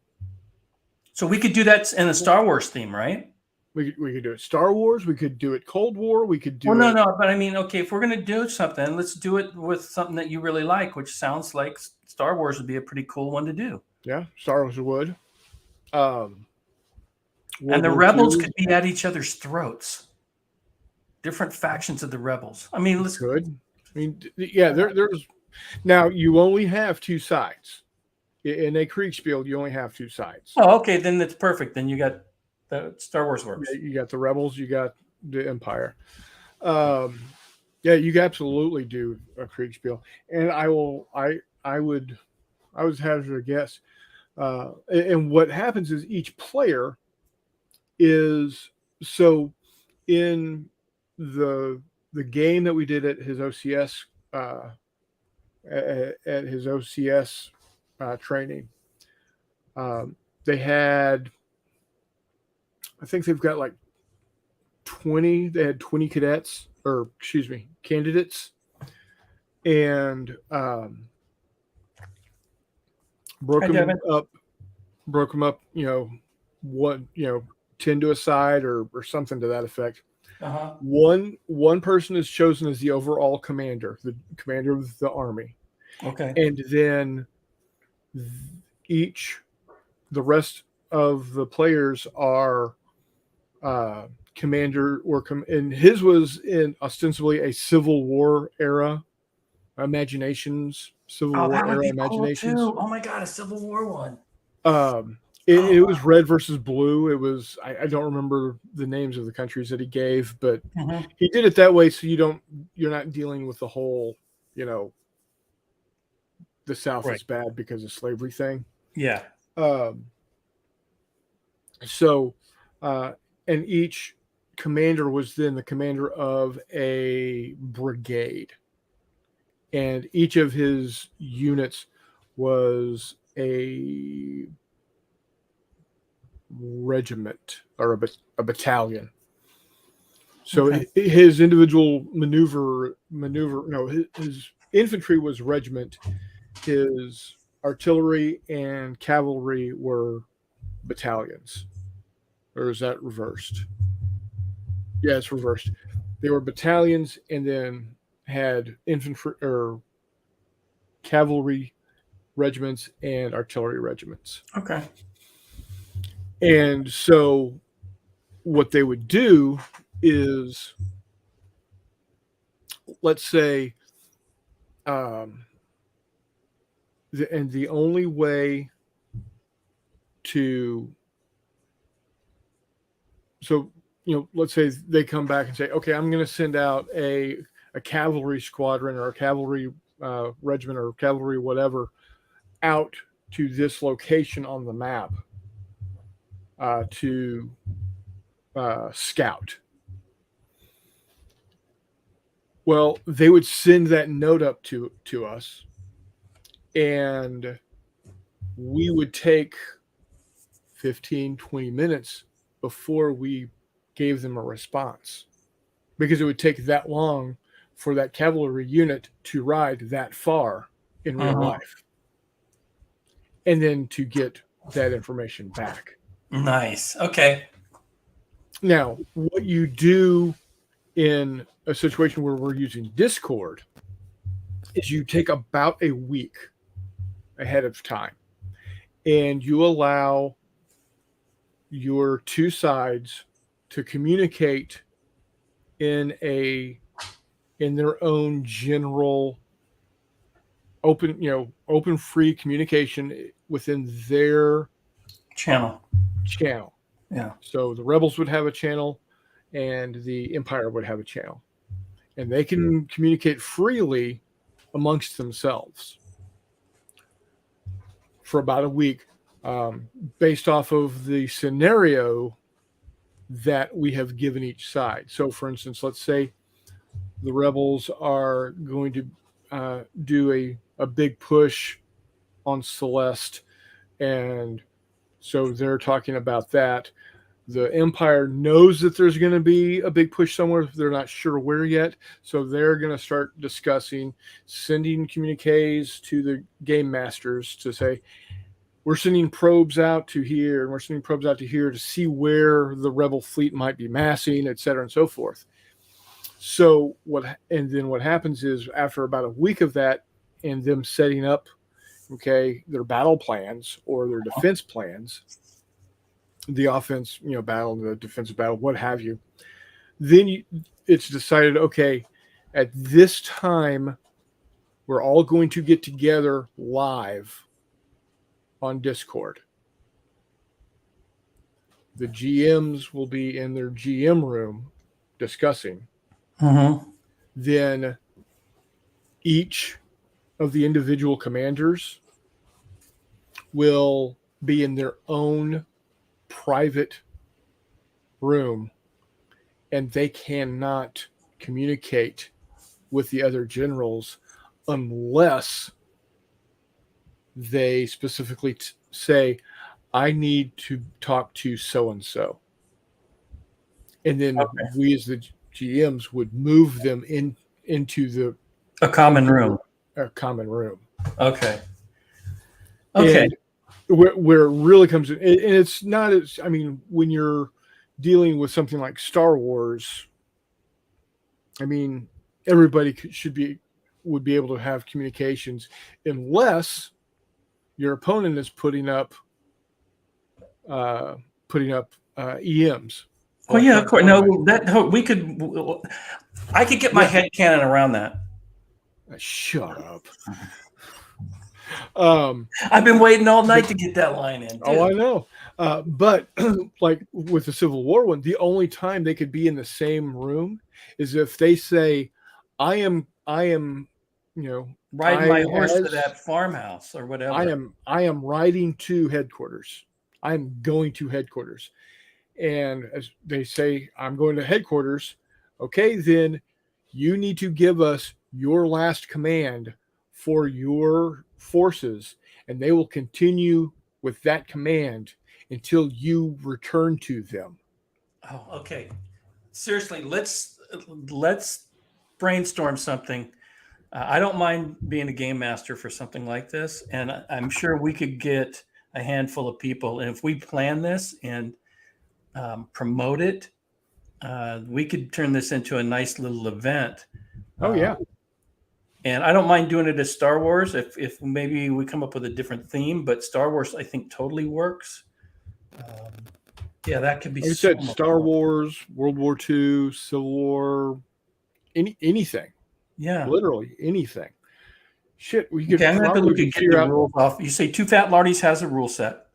So we could do that in a Star Wars theme, right? We could do it Star Wars. We could do it Cold War. We could do. Well, no, but I mean, okay, if we're gonna do something, let's do it with something that you really like, which sounds like Star Wars would be a pretty cool one to do. Yeah, Star Wars would. And the Rebels could be at each other's throats. Different factions of the Rebels. I mean, let's. Good. I mean, yeah. There's now you only have two sides in a Kriegspiel. You only have two sides. Oh, okay, then that's perfect. Then you got the Star Wars works. You got the Rebels. You got the Empire. Yeah, you can absolutely do a Kriegspiel, and I would hazard a guess. And what happens is each player is so in the game that we did at his OCS at his OCS training. They had, I think they've got like 20. They had 20 cadets, or excuse me, candidates, and broke them up. 10 to a side or something to that effect. One person is chosen as the overall commander, the commander of the army. Okay. And then the rest of the players are commander and his was in ostensibly a Civil War era imaginations. Civil War era imaginations. Cool too. Oh my God, a Civil War one. It was red versus blue. It was I don't remember the names of the countries that he gave, but he did it that way so you're not dealing with the whole, the South is bad because of slavery thing. Yeah. And each commander was then the commander of a brigade, and each of his units was a regiment or a battalion. So his individual his infantry was regiment, his artillery and cavalry were battalions. Or is that reversed? Yeah, it's reversed. They were battalions and then had infantry or cavalry regiments and artillery regiments. Okay. And so what they would do is, let's say, the only way to, so let's say they come back and say, okay, I'm going to send out a cavalry squadron or a cavalry regiment or cavalry whatever out to this location on the map to scout. Well, they would send that note up to us, and we would take 15, 20 minutes before we gave them a response, because it would take that long for that cavalry unit to ride that far in real life, and then to get that information back. Nice. Okay. Now, what you do in a situation where we're using Discord is you take about a week ahead of time, and you allow your two sides to communicate in their own general open free communication within their channel. Yeah. So the rebels would have a channel and the Empire would have a channel, and they can communicate freely amongst themselves for about a week, based off of the scenario that we have given each side. So, for instance, let's say the rebels are going to do a big push on Celeste, and so they're talking about that. The Empire knows that there's going to be a big push somewhere. They're not sure where yet, so they're going to start discussing, sending communiques to the game masters to say, we're sending probes out to here, and we're sending probes out to here to see where the rebel fleet might be massing, et cetera, and so forth. So what happens is, after about a week of that and them setting up, their battle plans or their defense plans, the offense, battle, the defensive battle, what have you, then it's decided, okay, at this time, we're all going to get together live on Discord. The GMs will be in their GM room discussing. Then each of the individual commanders will be in their own private room, and they cannot communicate with the other generals unless they specifically say, I need to talk to so-and-so. And then we as the GMs would move them into a common room. Okay. And where it really comes in, and it's not as, when you're dealing with something like Star Wars, everybody would be able to have communications, unless your opponent is putting up EMs. Oh yeah, of course. No, I could get my head cannon around that. Shut up. I've been waiting all night to get that line in. Dude. Oh, I know. But like with the Civil War one, the only time they could be in the same room is if they say, I am, riding my horse to that farmhouse or whatever. I am riding to headquarters. I'm going to headquarters. And as they say, I'm going to headquarters. Okay, then you need to give us your last command for your forces, and they will continue with that command until you return to them. Oh, okay. Seriously, let's brainstorm something. I don't mind being a game master for something like this, and I'm sure we could get a handful of people. And if we plan this and promote it, we could turn this into a nice little event. Oh yeah. And I don't mind doing it as Star Wars if maybe we come up with a different theme, but Star Wars I think totally works. Yeah, that could be. Like you said, Star Wars, World War II, Civil War, anything. Yeah, literally anything. Shit, we could probably figure out rules off. You say Two Fat Lardies has a rule set.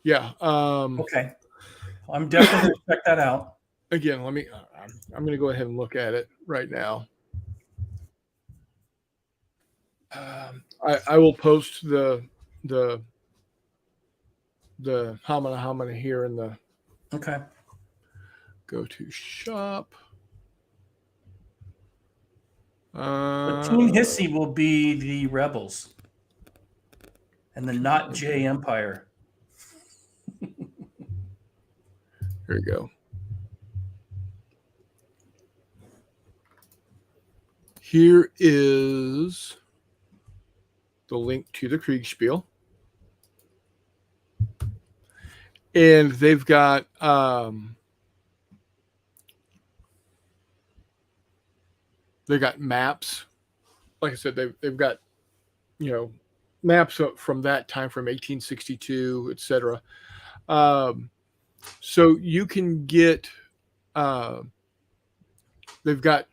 Yeah. Okay, I'm definitely gonna check that out. again, let me. I'm going to go ahead and look at it right now. I will post the Hamana here in the go to shop. Team Hissy will be the Rebels, and the Not J Empire. Here we go. Here is the link to the Kriegspiel. And they've got maps. Like I said, they've got, maps from that time, from 1862, etc. So you can get, they've got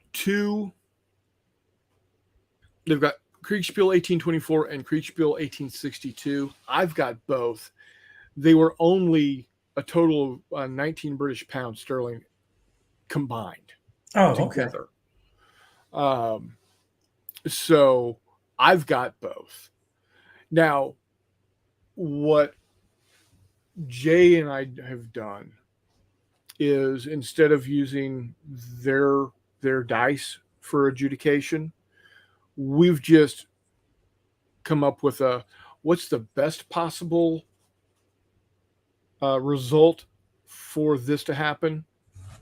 Kriegspiel 1824 and Kriegspiel 1862. I've got both. They were only a total of 19 British pounds sterling combined together. Okay. So I've got both. Now, what Jay and I have done is, instead of using their dice for adjudication, we've just come up with what's the best possible result for this to happen,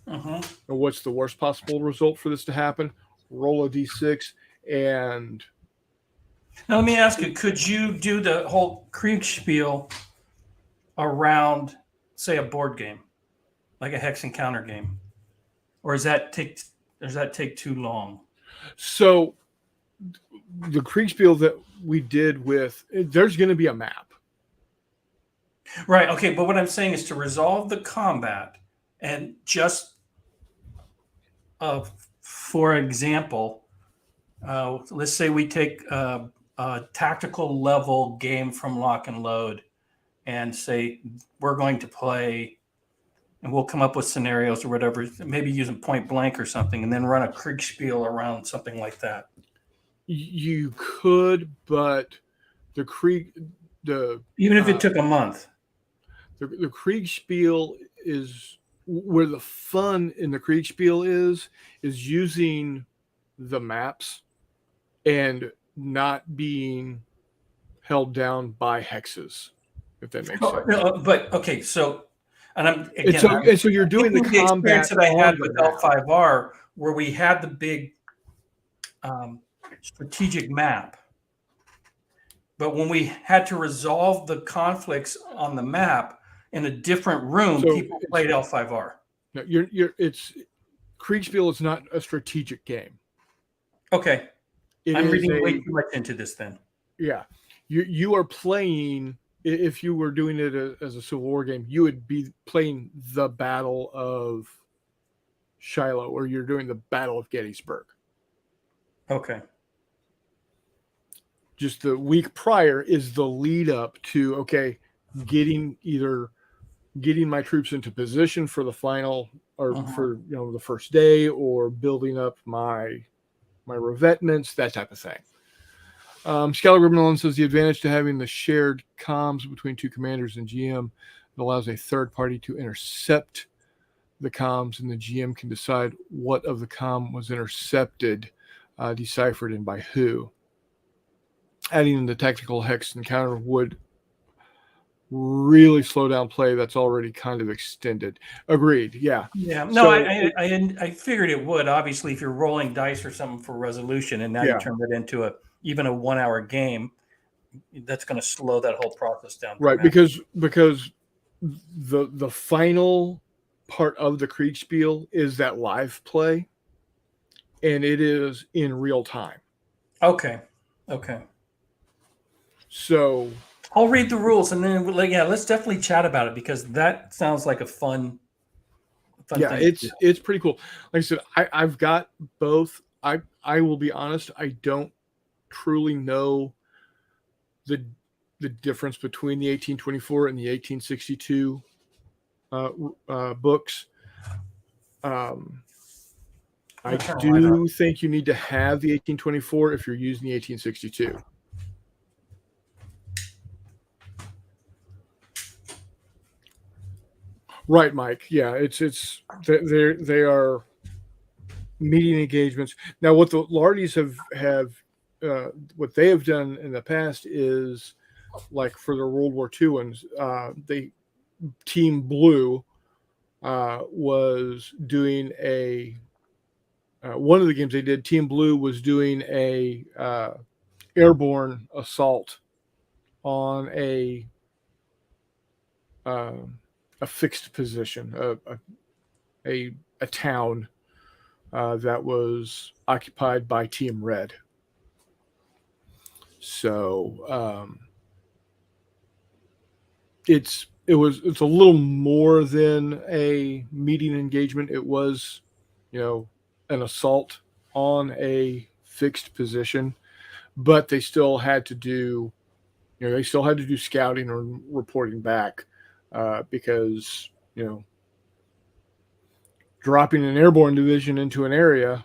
or what's the worst possible result for this to happen. Roll a d6, and now let me ask you: could you do the whole Kriegspiel around, say, a board game, like a hex encounter game, or does that take too long? So the Kriegspiel that we did there's going to be a map. Right. Okay. But what I'm saying is, to resolve the combat, and just, for example, let's say we take a tactical level game from Lock and Load, and say we're going to play, and we'll come up with scenarios or whatever, maybe using Point Blank or something, and then run a Kriegspiel around something like that. You could, but even if it took a month, the Kriegspiel is where the fun in the Kriegspiel is using the maps and not being held down by hexes, if that makes sense. But okay, so, and so you're doing the combat experience that I had with L5R, where we had the big strategic map, but when we had to resolve the conflicts on the map in a different room, people played L5R. No, it's Kriegspiel is not a strategic game. Okay, I'm reading way too much into this then. Yeah, you are playing. If you were doing it as a Civil War game, you would be playing the Battle of Shiloh, or you're doing the Battle of Gettysburg. Okay. Just the week prior is the lead up to, getting my troops into position for the final, or for the first day, or building up my revetments, that type of thing. Scalar Grimmelin says the advantage to having the shared comms between two commanders and GM, it allows a third party to intercept the comms, and the GM can decide what of the comm was intercepted, deciphered, and by who. Adding in the tactical hex encounter would really slow down play that's already kind of extended. Agreed. Yeah. Yeah. No, I figured it would. Obviously, if you're rolling dice or something for resolution, and now you turn it into even a 1 hour game, that's going to slow that whole process down. Right. Because the final part of the Kriegspiel is that live play, and it is in real time. Okay. So I'll read the rules, and then let's definitely chat about it, because that sounds like a fun thing. It's pretty cool. Like I said, I've got both. I will be honest, I don't truly know the difference between the 1824 and the 1862 books. I do think you need to have the 1824 if you're using the 1862. Right, Mike. Yeah, they are meeting engagements. Now, what the Lardies have what they have done in the past is, like for the World War II ones, they Team Blue was doing a one of the games they did. Team Blue was doing a airborne assault on a fixed position, a town that was occupied by Team Red. So it's a little more than a meeting engagement. It was, an assault on a fixed position, but they still had to do, scouting or reporting back because, dropping an airborne division into an area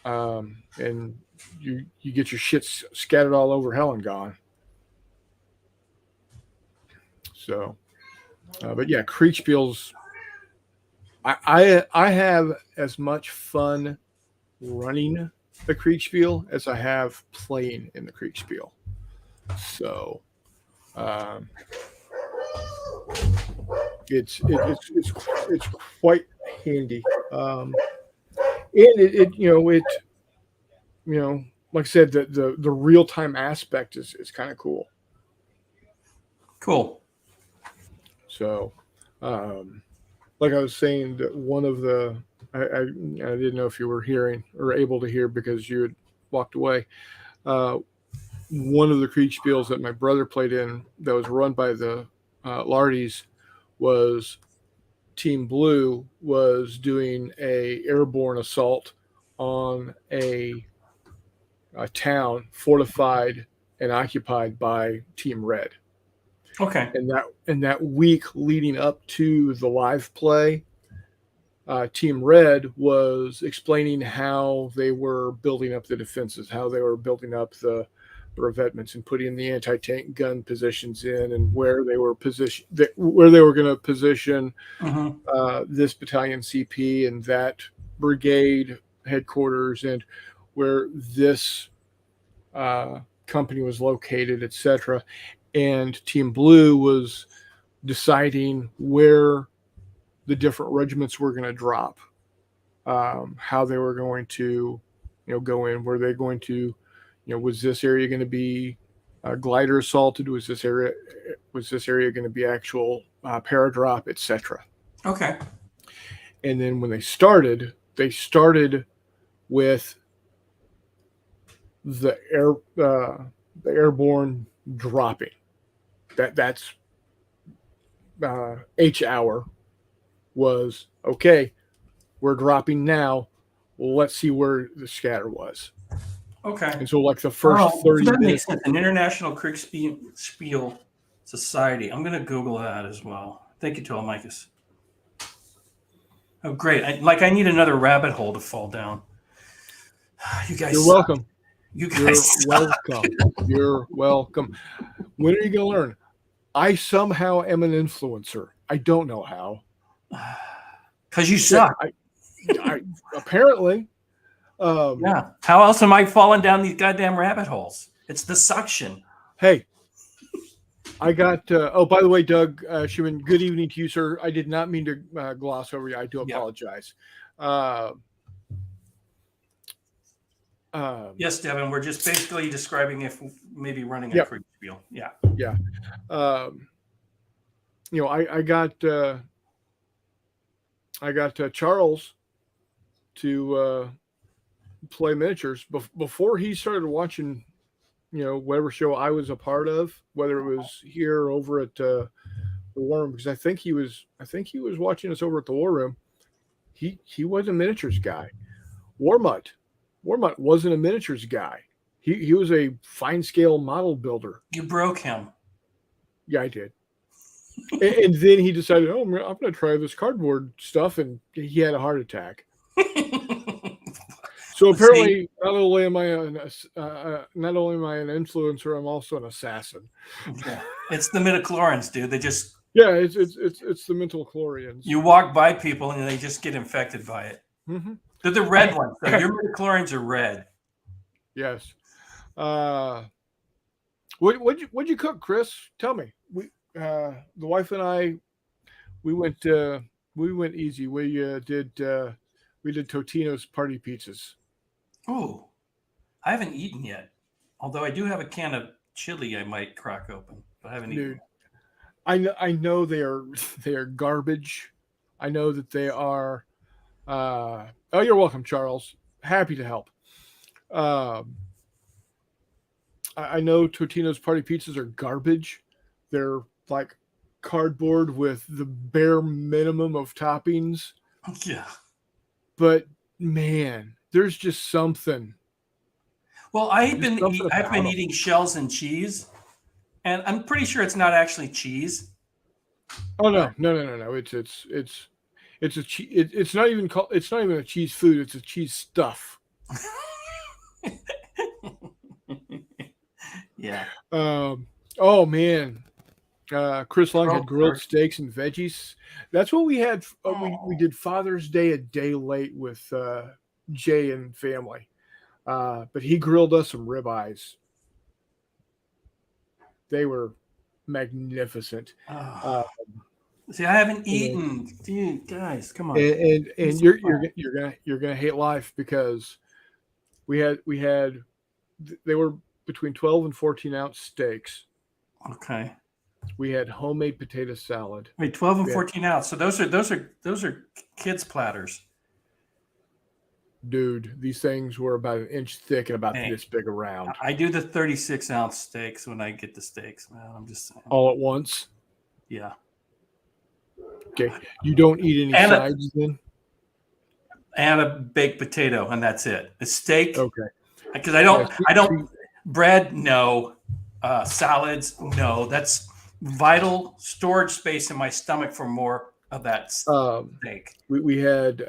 and you get your shit scattered all over hell and gone. So, but yeah, Kriegspiel's. I have as much fun running the Kriegspiel as I have playing in the Kriegspiel. So, it's quite handy. And like I said, the real time aspect is kind of cool. Cool. So, like I was saying, that one of the I didn't know if you were hearing or able to hear because you had walked away. One of the Kriegspiels that my brother played in that was run by the Lardies was Team Blue was doing a airborne assault on a town fortified and occupied by Team Red. Okay. And that week leading up to the live play, Team Red was explaining how they were building up the defenses, how they were building up the revetments and putting the anti-tank gun positions in, and where they were going to position this battalion CP and that brigade headquarters, and where this company was located, etc. And Team Blue was deciding where the different regiments were going to drop, how they were going to, go in. Were they going to, was this area going to be glider assaulted? Was this area going to be actual paradrop, etc.? Okay. And then when they started with the airborne dropping. That's H hour was okay. We're dropping now. Well, let's see where the scatter was. Okay. And so, like the first 30 that minutes. Makes sense. An International Kriegspiel Society. I'm going to Google that as well. Thank you, Telemachus. Oh, great. I need another rabbit hole to fall down. You guys. You're welcome. You guys. You're welcome. You're welcome. When are you going to learn? I somehow am an influencer. I don't know how. Because you suck. I apparently. Yeah. How else am I falling down these goddamn rabbit holes? It's the suction. Hey, I got. By the way, Doug Schumann, good evening to you, sir. I did not mean to gloss over you. I do apologize. Yes, Devin. We're just basically describing if maybe running a Kriegspiel. Yeah. Yeah. I got Charles to play miniatures before he started watching, whatever show I was a part of, whether it was here or over at the War Room, because I think he was watching us over at the War Room. He was a miniatures guy. Warmutt wasn't a miniatures guy. He was a fine scale model builder. You broke him. Yeah, I did. And then he decided, oh, I'm going to try this cardboard stuff, and he had a heart attack. So apparently, not only am I an influencer, I'm also an assassin. Yeah, it's the midichlorians, dude. They just it's the mental chlorians. You walk by people and they just get infected by it. Mm-hmm. They're the red ones. So your midichlorians are red. Yes. What'd you cook, Chris? Tell me. The wife and I, we went easy. We did Totino's party pizzas. Oh, I haven't eaten yet. Although I do have a can of chili I might crack open, but I haven't eaten. I know they are garbage. I know that they are. Oh, you're welcome, Charles. Happy to help. I know Totino's party pizzas are garbage. They're like cardboard with the bare minimum of toppings. Yeah. But man, there's just something. Well, I've been eating shells and cheese, and I'm pretty sure it's not actually cheese. Oh no. It's not even a cheese food. It's a cheese stuff. Yeah. Oh man. Chris Long had grilled steaks and veggies. That's what we had. We did Father's Day a day late with Jay and family. But he grilled us some ribeyes. They were magnificent. See, I haven't eaten. Dude, guys, come on. And you're gonna hate life because they were between 12 and 14 ounce steaks. Okay. We had homemade potato salad. Wait, 12 and 14 ounce. So those are kids platters. Dude, these things were about an inch thick and about this big around. I do the 36 ounce steaks when I get the steaks, man. I'm just saying. All at once? Yeah. Okay. You don't eat any sides then? And a baked potato, and that's it. A steak. Okay. Because I don't bread, no. Salads, no. That's vital storage space in my stomach for more of that steak. We had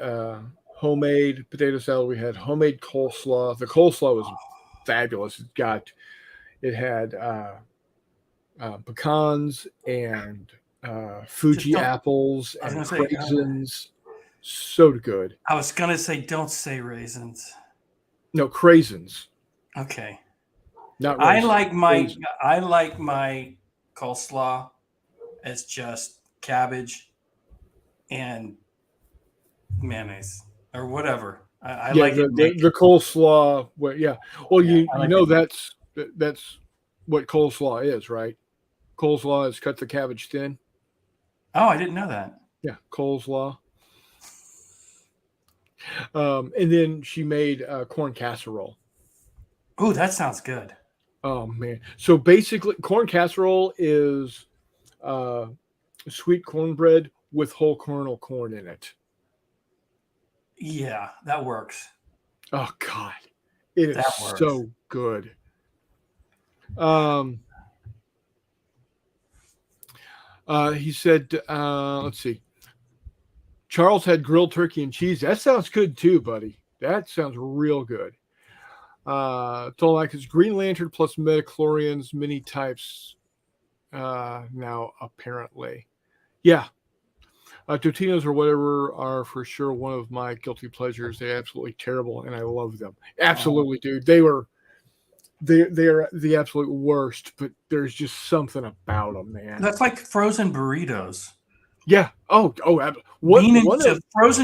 homemade potato salad. We had homemade coleslaw. The coleslaw was fabulous. It had pecans and Fuji apples and raisins. So good. I was gonna say, don't say raisins. No, craisins. Okay. Not raisins. I like my coleslaw as just cabbage and mayonnaise or whatever. I like the coleslaw. Well, yeah. Well, you know that's what coleslaw is, right? Coleslaw is cut the cabbage thin. Oh, I didn't know that. Yeah, coleslaw. And then she made corn casserole. Oh, that sounds good. Oh man! So basically, corn casserole is sweet cornbread with whole kernel corn in it. Yeah, that works. Oh God, it is so good. He said, let's see. Charles had grilled turkey and cheese. That sounds good too, buddy. That sounds real good. Tolak is Green Lantern plus midichlorians, many types now, apparently. Yeah. Totino's or whatever are for sure one of my guilty pleasures. They're absolutely terrible, and I love them. Absolutely, dude. They are the absolute worst, but there's just something about them, man. That's like frozen burritos. Yeah. Frozen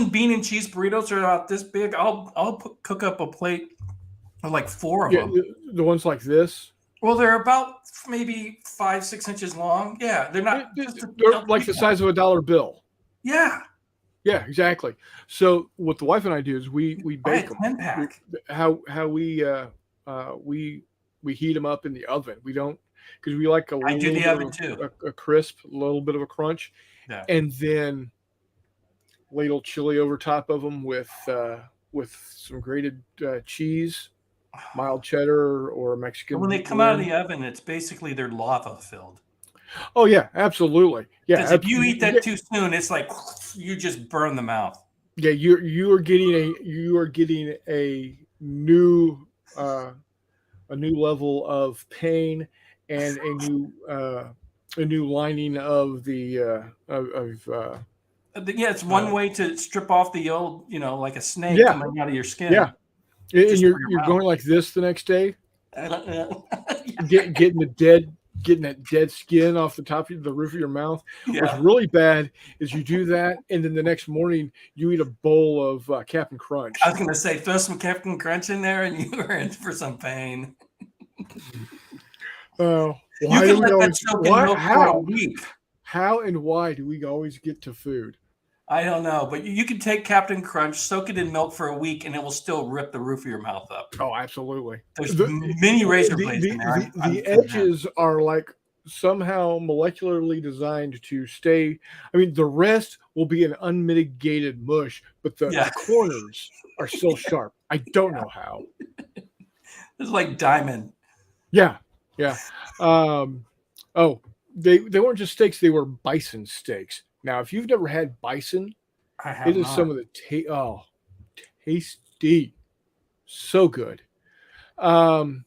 bean and cheese burritos are about this big. I'll cook up a plate of like 4 of them. The ones like this. Well, they're about maybe 5-6 inches long. Yeah, they're not. They're like the size of a $1 bill. Yeah. Yeah, exactly. So what the wife and I do is we bake them. 10-pack. How we heat them up in the oven. We don't, because we like I do the oven too. A crisp, a little bit of a crunch, and then ladle chili over top of them with some grated cheese, mild cheddar or Mexican. And when they come out of the oven, it's basically they're lava filled. Oh yeah, absolutely. Yeah, Because if you eat that too soon, it's like you just burn the mouth. Yeah, you are getting a new level of pain and a new lining of the Yeah, it's one way to strip off the old, like a snake yeah, coming out of your skin. yeah, and Just you're going like this the next day, I don't know. getting that dead skin off the top of the roof of your mouth. Yeah. What's really bad is you do that, and then the next morning you eat a bowl of Captain Crunch. I was going to say, throw some Captain Crunch in there, and you are in for some pain. Why you can let that soak in milk for a week. How and why do we always get to food? I don't know, but you can take Captain Crunch, soak it in milk for a week, and it will still rip the roof of your mouth up. Oh, absolutely. There's many razor blades in there. The edges are like somehow molecularly designed to stay. I mean, the rest will be an unmitigated mush, but the corners are still sharp. I don't know how. It's like diamond. Yeah. Oh, they weren't just steaks; they were bison steaks. Now, if you've never had bison, it is some of the tasty, so good. Oh,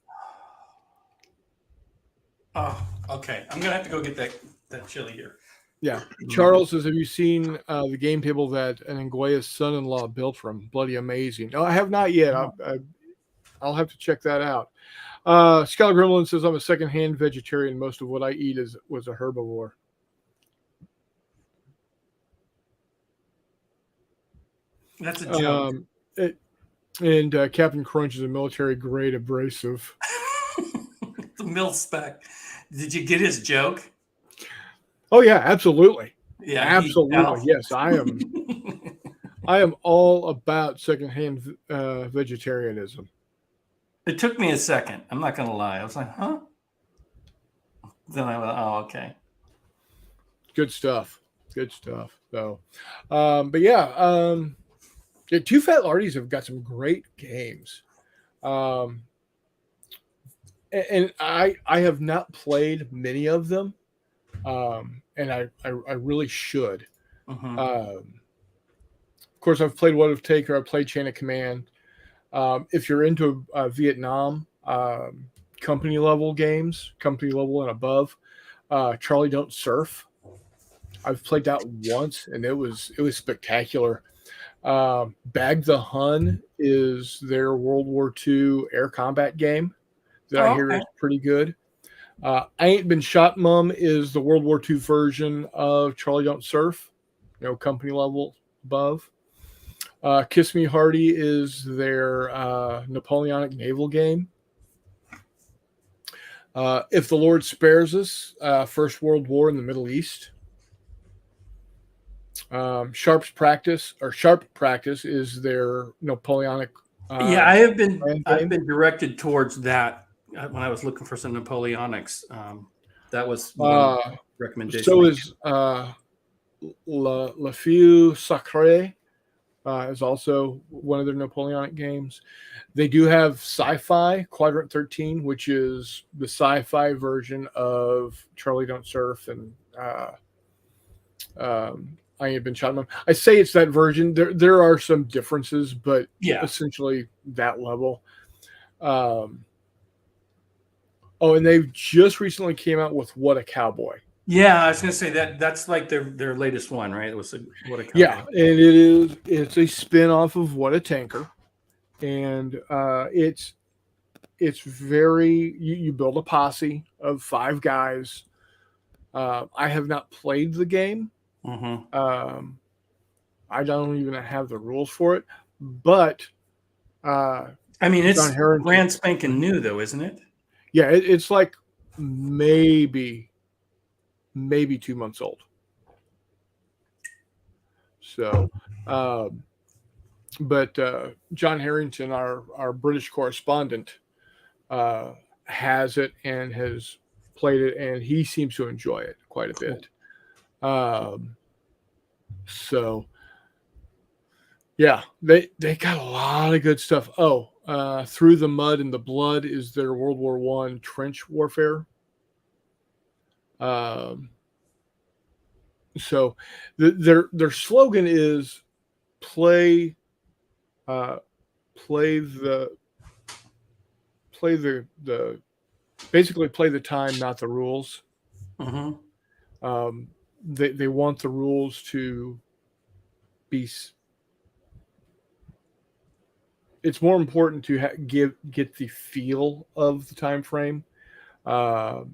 okay. I'm gonna have to go get that chili here. Yeah, Charles says, "Have you seen the game table that an Nguyen's son-in-law built for him? Bloody amazing." No, I have not yet. I'll have to check that out. Skylar Gremlin says, "I'm a secondhand vegetarian. Most of what I eat was a herbivore." That's a joke. And Captain Crunch is a military grade abrasive. It's a mil spec. Did you get his joke? Oh yeah, absolutely. Yeah, absolutely. Yes, I am. I am all about secondhand vegetarianism. It took me a second. I'm not going to lie. I was like, huh? Then I went, oh, okay. Good stuff. So, but yeah, Two Fat Lardies have got some great games. And I have not played many of them. And I really should. Mm-hmm. Of course, I've played What of Taker. I've played Chain of Command. If you're into Vietnam company level games, company level and above, Charlie Don't Surf. I've played that once, and it was spectacular. Bag the Hun is their World War II air combat game that I hear is pretty good. I Ain't Been Shot Mum is the World War II version of Charlie Don't Surf, company level above. Kiss Me Hearty is their Napoleonic naval game. If the Lord Spares Us, First World War in the Middle East. Sharp Practice is their Napoleonic. I've been directed towards that when I was looking for some Napoleonics. That was one recommendation. So is Le Feu Sacré. Is also one of their Napoleonic games. They do have Sci-Fi Quadrant 13, which is the sci-fi version of Charlie Don't Surf and I Ain't Been Shot Mum. I say it's that version. There are some differences, but essentially that level. And they just recently came out with What a Cowboy. Yeah, I was going to say that's like their latest one, right? It was What a Cowboy. Yeah, and it's a spin-off of What a Tanker. And it's very you build a posse of 5 guys. I have not played the game. Mm-hmm. I don't even have the rules for it, but I mean, it's brand spanking new, though, isn't it? Yeah, it's like maybe 2 months old. So, but John Harrington, our British correspondent, has it and has played it, and he seems to enjoy it quite a bit. So, yeah, they got a lot of good stuff. Through the Mud and the Blood is their World War I trench warfare. So their slogan is play play the basically play the time, not the rules. They want the rules to be. It's more important to get the feel of the time frame. Well,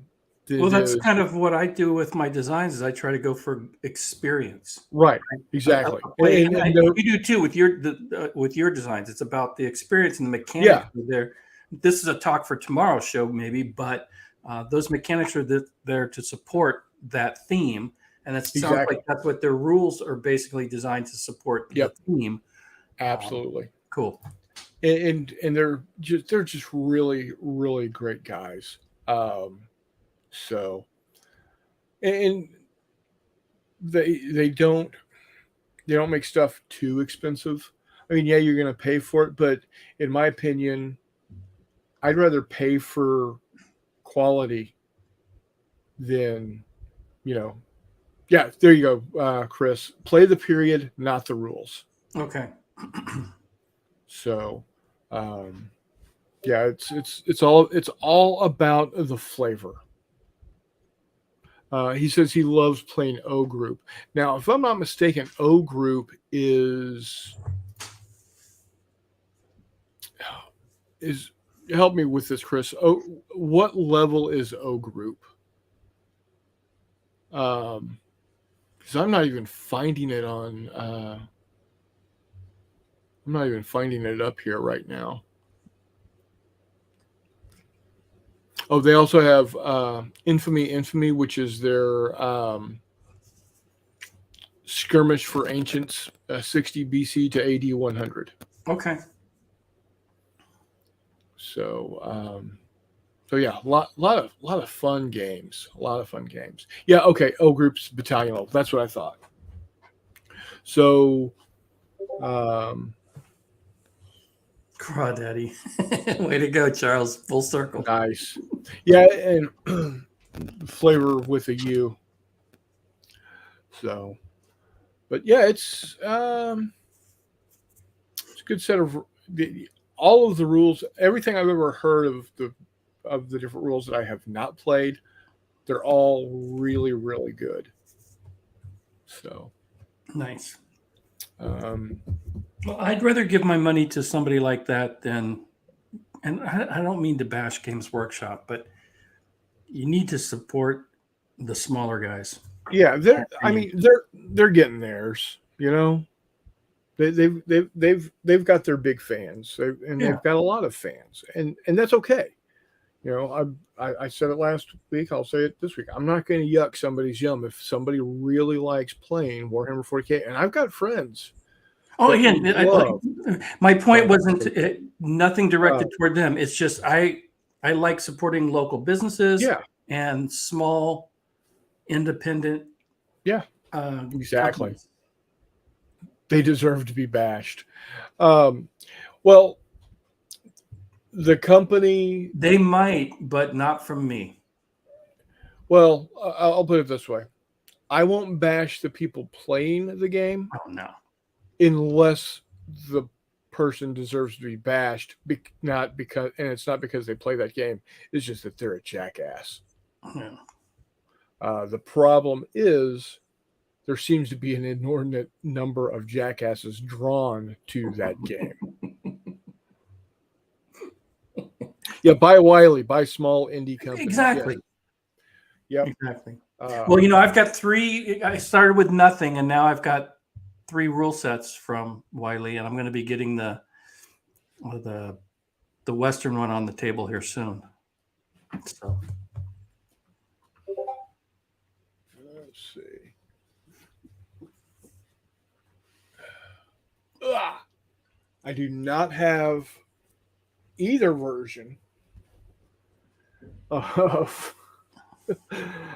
that's kind of what I do with my designs. Is I try to go for experience. Right. Exactly. And you do too with your designs. It's about the experience and the mechanics. Yeah. There. This is a talk for tomorrow's show, maybe, but those mechanics are there to support that theme, and it sounds like that's what their rules are basically designed to support the theme. Absolutely. Cool. And they're just really, really great guys. So, and they don't make stuff too expensive. I mean, yeah, you're going to pay for it, but in my opinion, I'd rather pay for quality than, yeah, there you go, Chris. Play the period, not the rules. Okay. So, yeah, it's all about the flavor. He says he loves playing O Group. Now, if I'm not mistaken, O Group is help me with this, Chris. What level is O Group? Because I'm not even finding it on. I'm not even finding it up here right now. Oh, they also have Infamy, which is their skirmish for ancients, 60 BC to AD 100. Okay. So, yeah, a lot of fun games. A lot of fun games. Yeah. Okay. O Group's battalion level. That's what I thought. So, Crawdaddy. Way to go, Charles. Full circle. Nice. Yeah, and flavor with a U. So, but yeah, it's a good set of all of the rules. Everything I've ever heard of the different rules that I have not played, they're all really, really good. So nice. Well, I'd rather give my money to somebody like that than, and I don't mean to bash Games Workshop, but you need to support the smaller guys. Yeah, they're getting theirs. They've got their big fans, they've got a lot of fans, and that's okay. I said it last week. I'll say it this week. I'm not going to yuck somebody's yum if somebody really likes playing Warhammer 40K, and I've got friends. Oh, again, my point wasn't nothing directed toward them. It's just I like supporting local businesses and small, independent. Yeah, exactly. Companies. They deserve to be bashed. Well, the company... They might, but not from me. Well, I'll put it this way. I won't bash the people playing the game. Oh, no. Unless the person deserves to be bashed, not because, and it's not because they play that game. It's just that they're a jackass. Yeah. The problem is there seems to be an inordinate number of jackasses drawn to that game. Yeah, buy Wiley, buy small indie companies. Exactly. Yes. Yep. Exactly. Well, I've got 3. I started with nothing, and now I've got 3 rule sets from Wiley, and I'm going to be getting the Western one on the table here soon. So let's see. I do not have either version of.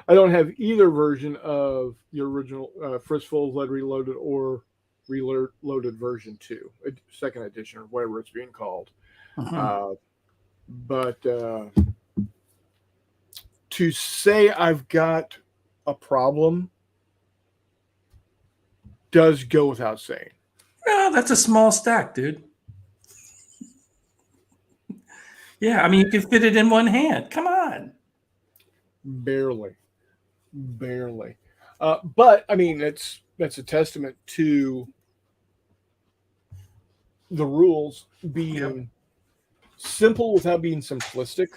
I don't have either version of the original Fistful of Lead Reloaded or Reloaded version 2, second edition, or whatever it's being called. But to say I've got a problem does go without saying. Well, that's a small stack, dude. Yeah, I mean, you can fit it in one hand. Come on. Barely. But I mean, that's a testament to the rules being simple without being simplistic.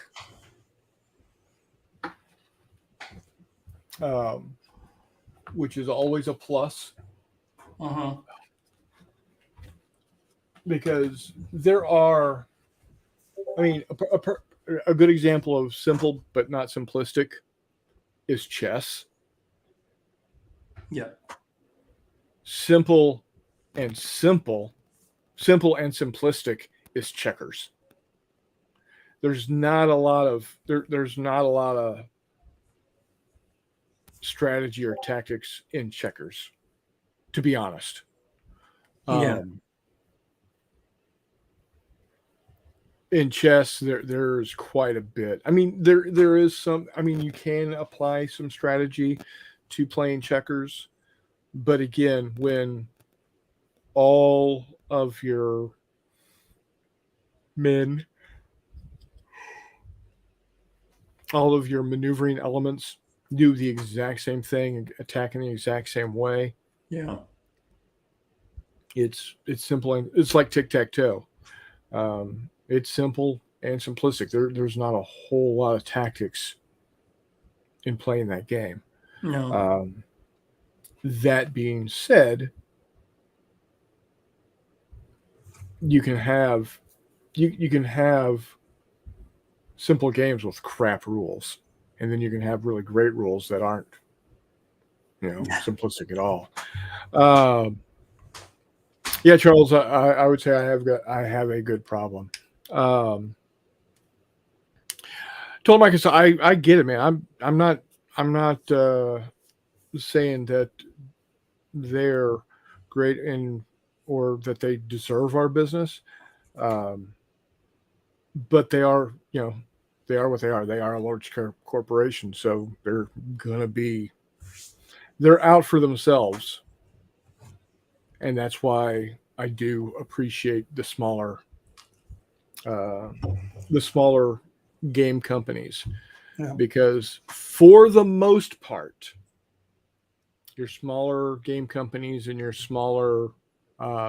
Which is always a plus. Because there are, I mean, a good example of simple but not simplistic is chess. Yeah. Simple and simplistic is checkers. There's not a lot of strategy or tactics in checkers, to be honest. In chess, there's quite a bit. I mean, there is some. I mean, you can apply some strategy to playing checkers, but again, when all of your men, all of your maneuvering elements do the exact same thing, attack in the exact same way. Yeah, it's simple, and it's like tic-tac-toe. It's simple and simplistic. There's not a whole lot of tactics in playing that game. No. That being said, you can have simple games with crap rules, and then you can have really great rules that aren't, simplistic at all. Yeah, Charles, I would say I have a good problem. Told Mike, so I get it, man. I'm not saying that they're great or that they deserve our business, but they are they are what they are. They are a large corporation, so they're out for themselves, and that's why I do appreciate the smaller game companies, because for the most part, your smaller game companies and your smaller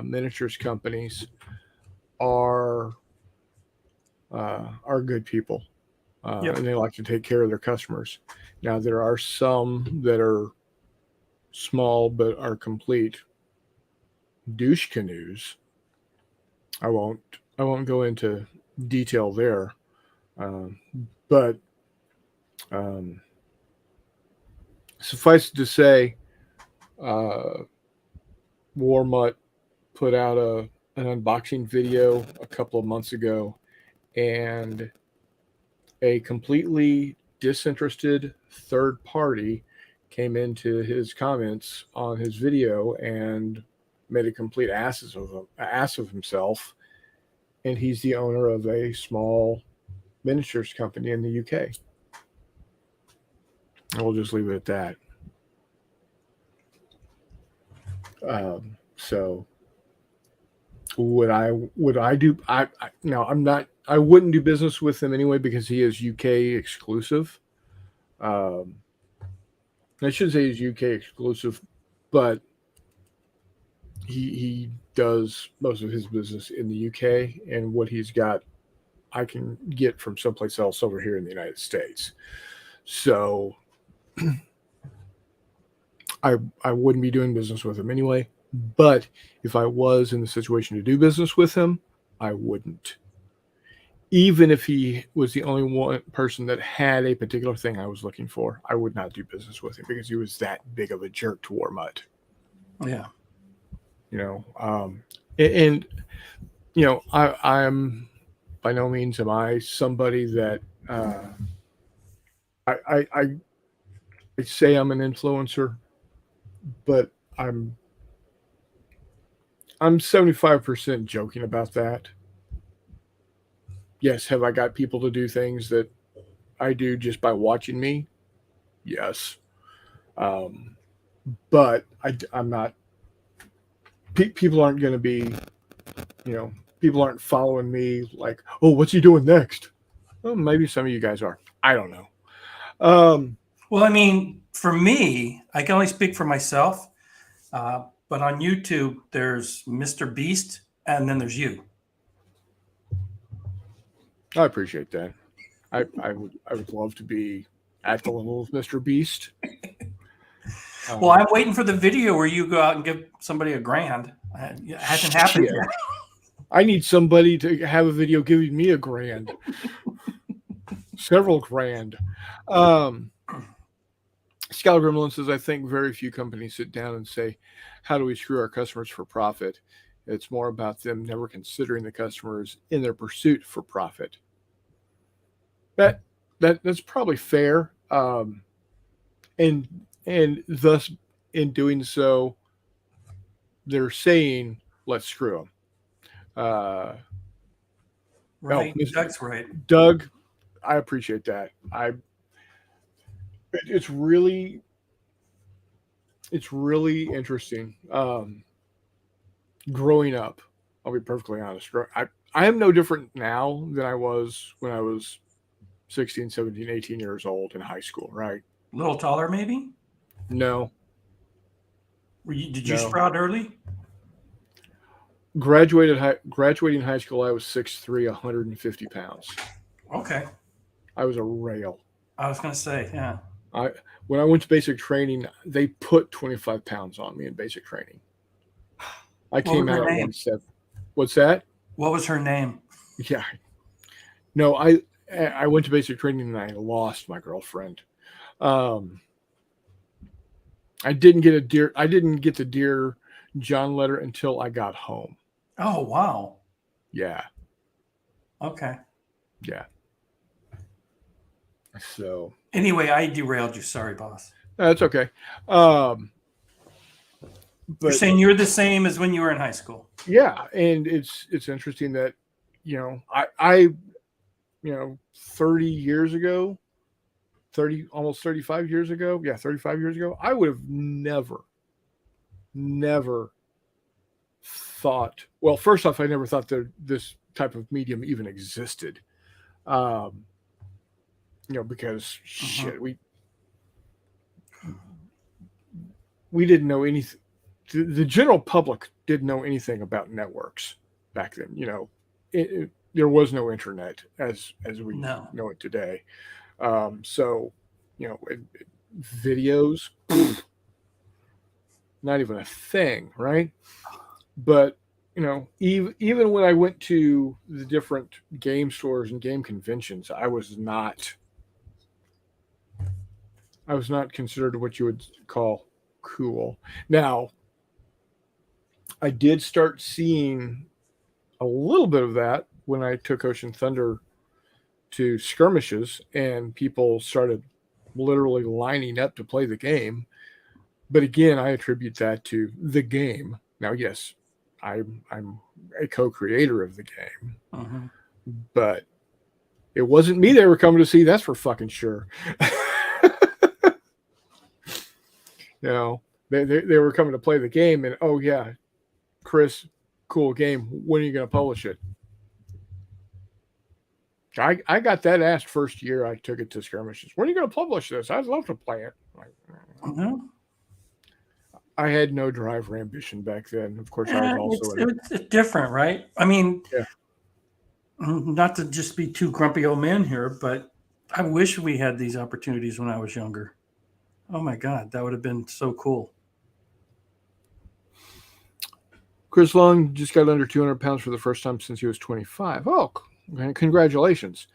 miniatures companies are good people, and they like to take care of their customers. Now, there are some that are small but are complete douche canoes. I won't go into detail there, but suffice it to say, Warmutt put out an unboxing video a couple of months ago, and a completely disinterested third party came into his comments on his video and made a complete ass of himself. And he's the owner of a small miniatures company in the UK. And we'll just leave it at that. So would I do? I wouldn't do business with him anyway because he is UK exclusive. I should say he's UK exclusive, but he does most of his business in the UK, and what he's got, I can get from someplace else over here in the United States. So I wouldn't be doing business with him anyway. But if I was in the situation to do business with him, I wouldn't. Even if he was the only one person that had a particular thing I was looking for, I would not do business with him because he was that big of a jerk to Warmutt. Yeah. I'm by no means am I somebody that I say I'm an influencer, but I'm 75% joking about that. Yes, have I got people to do things that I do just by watching me, yes. But I'm not. People aren't going to be, people aren't following me like, oh, what's he doing next? Well, maybe some of you guys are. I don't know. Well, I mean, for me, I can only speak for myself. But on YouTube, there's Mr. Beast, and then there's you. I appreciate that. I would love to be at the level of Mr. Beast. Well, I'm waiting for the video where you go out and give somebody $1,000. It hasn't happened yet. I need somebody to have a video giving me $1,000. Several grand. Scout Gremlin says, I think very few companies sit down and say, how do we screw our customers for profit? It's more about them never considering the customers in their pursuit for profit. That's probably fair. And thus, in doing so, they're saying, let's screw them. Right. Doug's right. Doug, I appreciate that. It's really interesting. Growing up, I'll be perfectly honest. I am no different now than I was when I was 16, 17, 18 years old in high school, right? A little taller, maybe? No. Did you sprout early? Graduating high school, I was 6'3", 150 pounds. Okay. I was a rail. I was going to say, yeah. When I went to basic training, they put 25 pounds on me in basic training. I came out at 170. What's that? What was her name? Yeah. No, I went to basic training and I lost my girlfriend. I didn't get the Dear John letter until I got home. Oh, wow. Yeah. Okay. Yeah. So anyway, I derailed you. Sorry, boss. That's okay. But you're saying you're the same as when you were in high school. Yeah, and it's interesting that I 30 years ago, almost 35 years ago, 35 years ago, I would have never thought. Well, first off, I never thought that this type of medium even existed. Because shit, we didn't know anything. The general public didn't know anything about networks back then. There was no internet as we know it today. So, videos, not even a thing, right? But even when I went to the different game stores and game conventions, I was not considered what you would call cool. Now, I did start seeing a little bit of that when I took Ocean Thunder to skirmishes and people started literally lining up to play the game. But again, I attribute that to the game. Now, yes, I'm a co-creator of the game, but it wasn't me they were coming to see. That's for fucking sure. They were coming to play the game, and oh yeah, Chris, cool game. When are you going to publish it? I got that asked first year I took it to skirmishes. When are you going to publish this? I'd love to play it. I had no drive or ambition back then. Of course, I was also it's different, right? I mean, not to just be two grumpy old men here, but I wish we had these opportunities when I was younger. Oh my God, that would have been so cool. Chris Long just got under 200 pounds for the first time since he was 25. Oh, congratulations.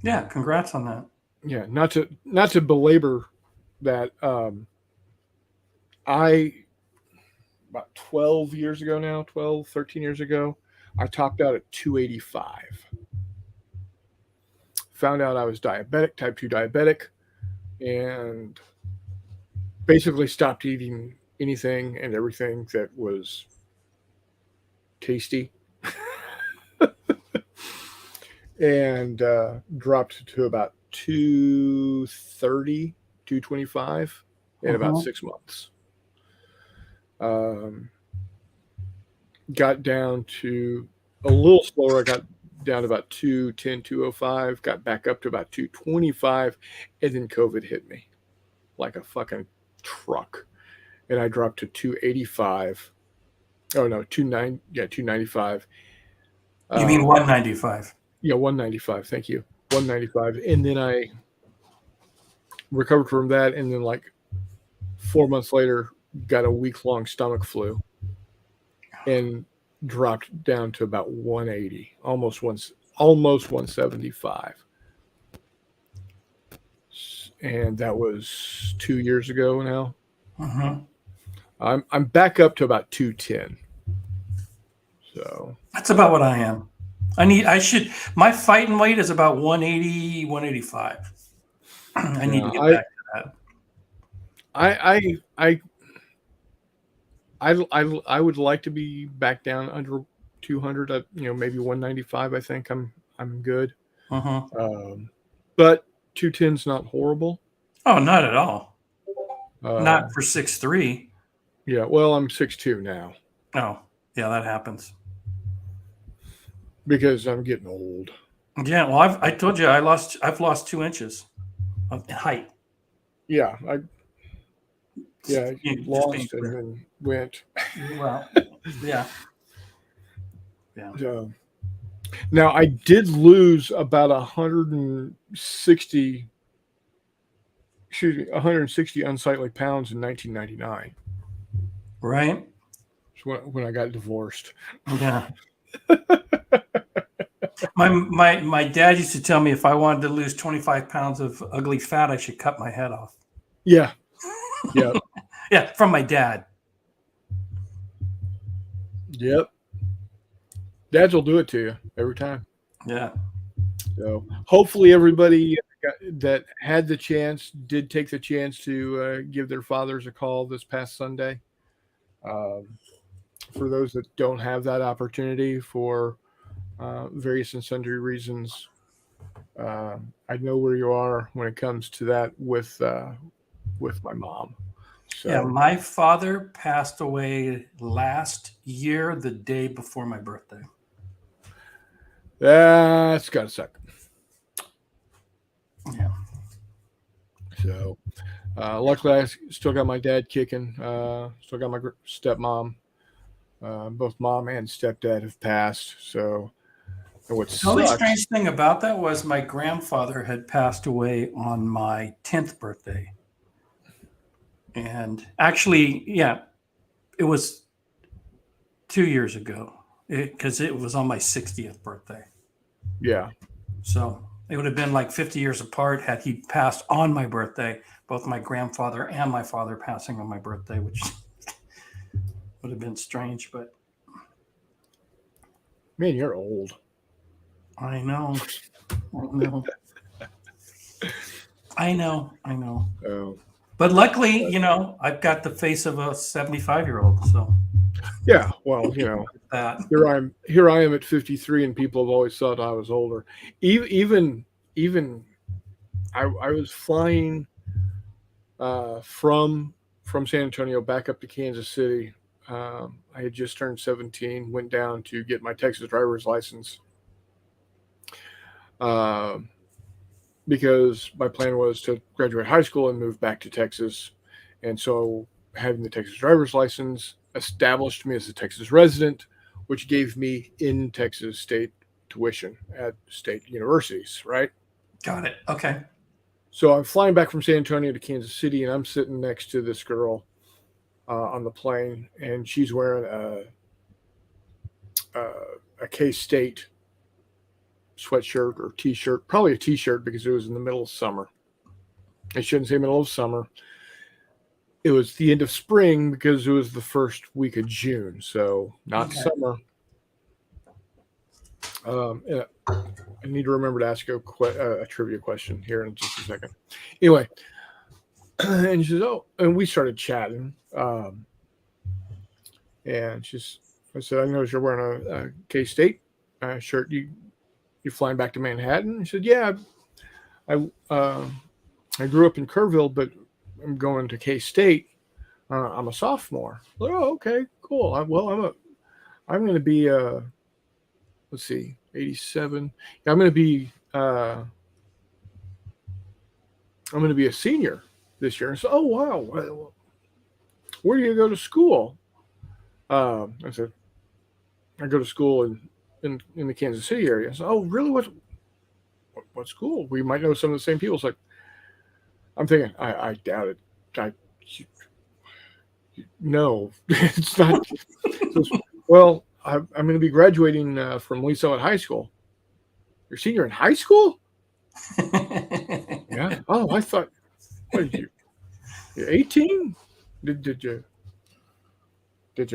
Yeah, congrats on that. Yeah, not to belabor that. I, about 12 years ago now, 13 years ago, I topped out at 285. Found out I was diabetic, type 2 diabetic, and basically stopped eating anything and everything that was tasty. and dropped to about 230, 225 in about 6 months. Got down to a little slower. I got down to about 210, 205, got back up to about 225, and then COVID hit me like a fucking truck. And I dropped to 285. Oh no, 295. You mean 195? Yeah, 195. Thank you. 195. And then I recovered from that, and then like 4 months later, got a week-long stomach flu and dropped down to about 180, almost 175. And that was 2 years ago now. I'm back up to about 210. So that's about what I am. My fighting weight is about 180, 185. I need to get back to that. I would like to be back down under 200. Maybe 195. I think I'm good. But 210's not horrible. Oh, not at all. Not for 6'3". Yeah, well, I'm 6'2" now. Oh, yeah, that happens. Because I'm getting old. Yeah, well, I told you I've lost 2 inches of height. Yeah, lost and then went. Well, yeah. Now I did lose about 160 unsightly pounds in 1999. Right. When I got divorced. Yeah. My dad used to tell me if I wanted to lose 25 pounds of ugly fat, I should cut my head off. Yeah. Yeah. Yeah, from my dad. Yep. Dads will do it to you every time. Yeah. So hopefully everybody that had the chance did take the chance to give their fathers a call this past Sunday. For those that don't have that opportunity for various and sundry reasons, I know where you are when it comes to that with my mom. So, yeah, my father passed away last year, the day before my birthday. That's gotta suck. Yeah. So, luckily, I still got my dad kicking. Still got my stepmom. Both mom and stepdad have passed. So, the only strange thing about that was my grandfather had passed away on my 10th birthday. And actually, yeah, it was 2 years ago because it was on my 60th birthday. Yeah. So it would have been like 50 years apart had he passed on my birthday, both my grandfather and my father passing on my birthday, which would have been strange, but. Man, you're old. I know. I know. Oh. But luckily, I've got the face of a 75-year-old. So. Yeah, well, here I am at 53, and people have always thought I was older. Even I was flying from San Antonio back up to Kansas City. I had just turned 17, went down to get my Texas driver's license. Because my plan was to graduate high school and move back to Texas. And so having the Texas driver's license established me as a Texas resident, which gave me in Texas state tuition at state universities, right? Got it. Okay. So I'm flying back from San Antonio to Kansas City, and I'm sitting next to this girl on the plane, and she's wearing a K-State sweatshirt or t-shirt, probably a t-shirt because it was in the middle of summer. I shouldn't say middle of summer. It was the end of spring because it was the first week of June, so not summer. I need to remember to ask you a trivia question here in just a second. Anyway, and she says, "Oh," and we started chatting. And I said, "I noticed you're wearing a K-State shirt. you flying back to Manhattan? He said, yeah, I grew up in Kerrville, but I'm going to K-State. I'm a sophomore. Like, oh, okay, cool. I'm going to be let's see, 87. Yeah, I'm going to be a senior this year. And so, oh wow, where do you go to school? I said, I go to school in the Kansas City area. So, oh really? What school? We might know some of the same people. It's like, I'm thinking, I doubt it. No, it's not. Well, I'm going to be graduating from Lee Summit High School. You're senior in high school? Yeah. Oh, I thought, what did you're 18? Did you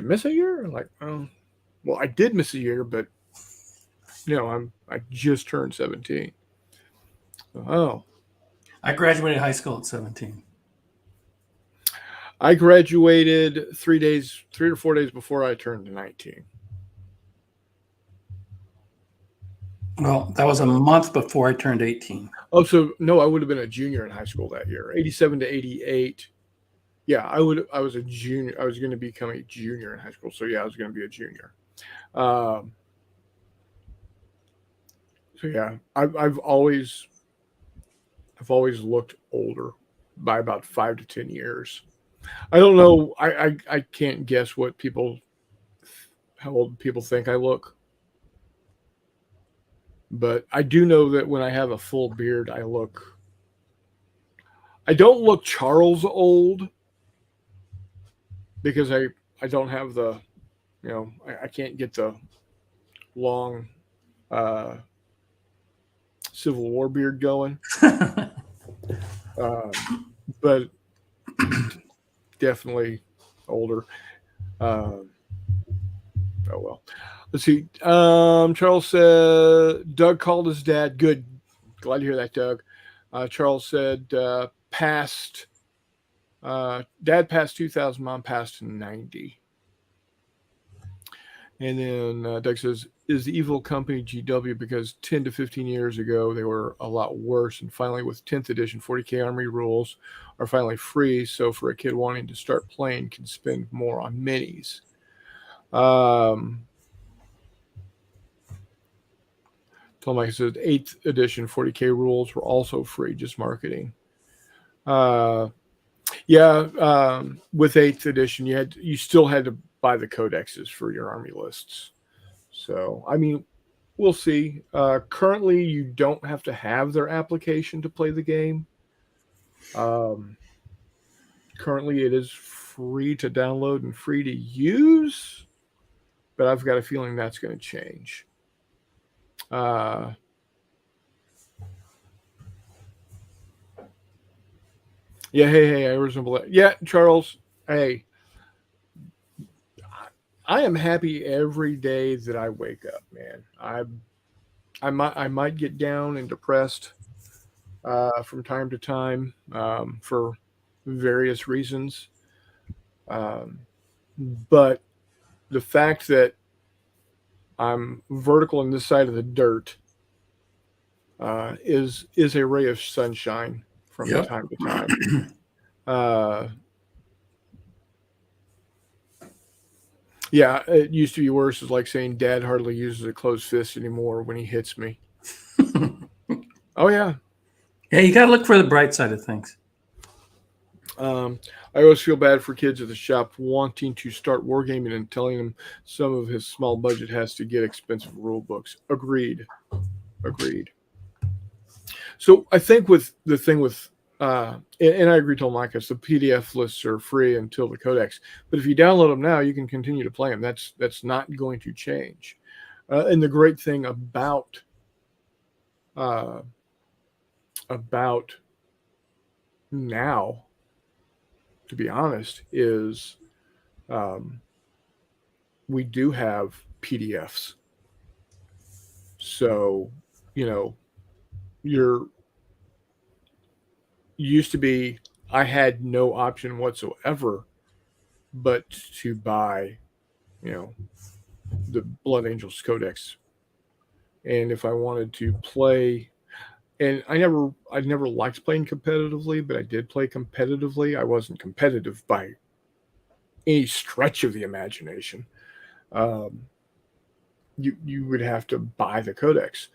miss a year? Like, well, I did miss a year, but I just turned 17. Oh. I graduated high school at 17. I graduated 3 or 4 days before I turned 19. Well, that was a month before I turned 18. Oh, so no, I would have been a junior in high school that year, 87 to 88. Yeah, I was a junior. I was going to become a junior in high school. So yeah, I was going to be a junior. So yeah, I've always looked older by about 5 to 10 years. I don't know. I can't guess how old people think I look. But I do know that when I have a full beard, I don't look Charles old because I don't have the, I can't get the long Civil War beard going. But definitely older. Oh well. Let's see. Charles said Doug called his dad. Good. Glad to hear that, Doug. Charles said dad passed 2,000, mom passed 90. And then Doug says, is the evil company GW because 10 to 15 years ago they were a lot worse, and finally with 10th edition 40K Army rules are finally free, so for a kid wanting to start playing can spend more on minis. Tom Mike says 8th edition 40K rules were also free, just marketing. With 8th edition you still had to buy the codexes for your army lists. So, I mean, we'll see. Currently, you don't have to have their application to play the game. Currently, it is free to download and free to use, but I've got a feeling that's going to change. Hey, I resemble that. Yeah, Charles, hey. I am happy every day that I wake up, man. I might get down and depressed from time to time for various reasons, but the fact that I'm vertical on this side of the dirt is a ray of sunshine from time to time. Yeah, it used to be worse. It's like saying Dad hardly uses a closed fist anymore when he hits me. Oh, yeah. Yeah, you got to look for the bright side of things. I always feel bad for kids at the shop wanting to start wargaming and telling them some of his small budget has to get expensive rule books. Agreed. So I think with the thing with and I agree, Micah, the PDF lists are free until the codex. But if you download them now, you can continue to play them. That's not going to change. And the great thing about now, to be honest, is we do have PDFs. So, used to be I had no option whatsoever but to buy, the Blood Angels Codex And if I wanted to play, and I never liked playing competitively, but I did play competitively. I wasn't competitive by any stretch of the imagination. You would have to buy the codex.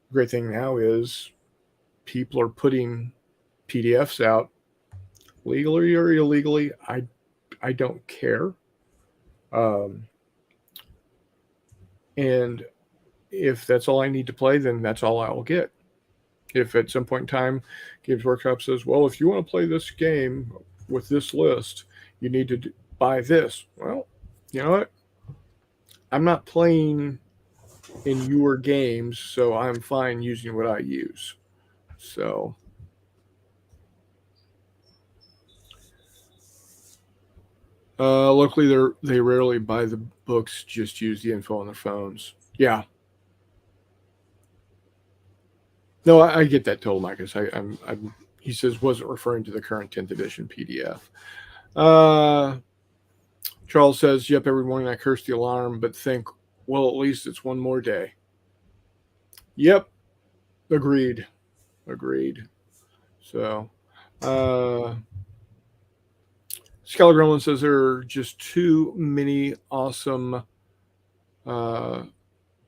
The great thing now is people are putting PDFs out legally or illegally. I don't care. And if that's all I need to play, then that's all I will get. If at some point in time Games Workshop says, well, if you want to play this game with this list, you need to buy this. Well, you know what? I'm not playing in your games, so I'm fine using what I use. So locally, they rarely buy the books, just use the info on their phones. Yeah. No, I get that total, Marcus. He says wasn't referring to the current 10th edition PDF. Charles says, yep, every morning I curse the alarm, but think, well, at least it's one more day. Yep. Agreed. So, Skylar Gremlin says there are just too many awesome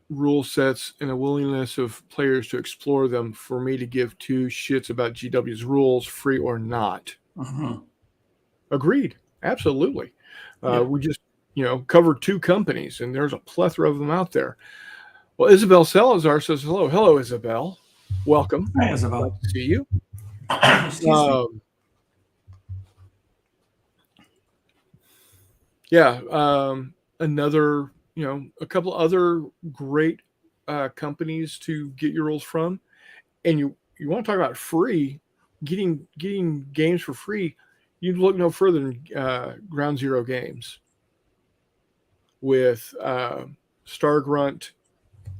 rule sets and a willingness of players to explore them for me to give two shits about GW's rules, free or not. Mm-hmm. Agreed. Absolutely. We just, covered two companies, and there's a plethora of them out there. Well, Isabel Salazar says, hello. Hello, Isabel. Welcome. Hi, Isabel. Nice to see you. Another, a couple other great companies to get your rules from. And you want to talk about free, getting games for free, you'd look no further than Ground Zero Games with Stargrunt,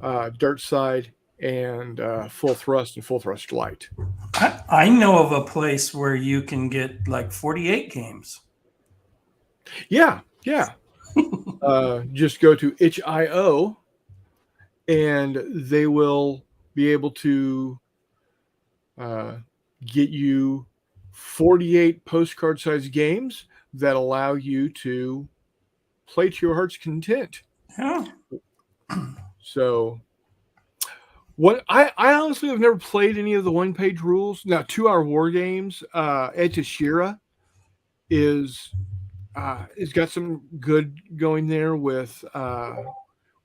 Dirtside, and Full Thrust and Full Thrust Light. I know of a place where you can get like 48 games. Yeah. Just go to itch.io and they will be able to get you 48 postcard sized games that allow you to play to your heart's content. Yeah. So what I honestly have never played any of the 1-page rules. Now 2-hour war games, Ed Tashira is got some good going there with the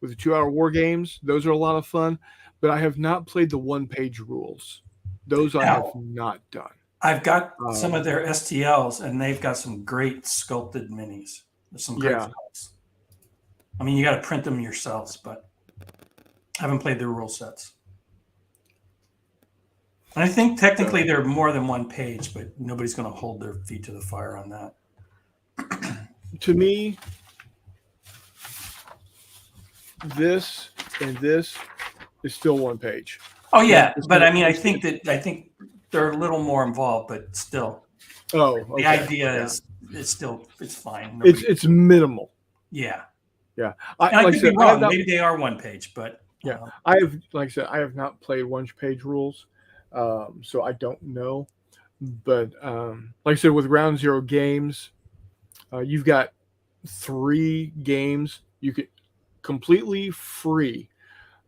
2-hour war games. Those are a lot of fun, but I have not played the 1-page rules. Those I have not done. I've got some of their STLs, and they've got some great sculpted minis. There's some great files. I mean, you got to print them yourselves, but I haven't played their rule sets. And I think technically they're more than 1 page, but nobody's going to hold their feet to the fire on that. To me, this and this is still 1 page. Oh yeah, but I mean, I think they're a little more involved, but still. Oh, okay. The idea is it's fine. It's minimal. Yeah. I could be wrong. Maybe they are 1 page, but I have not played 1-page rules, so I don't know. But like I said, with Ground Zero Games, you've got 3 games you could completely free.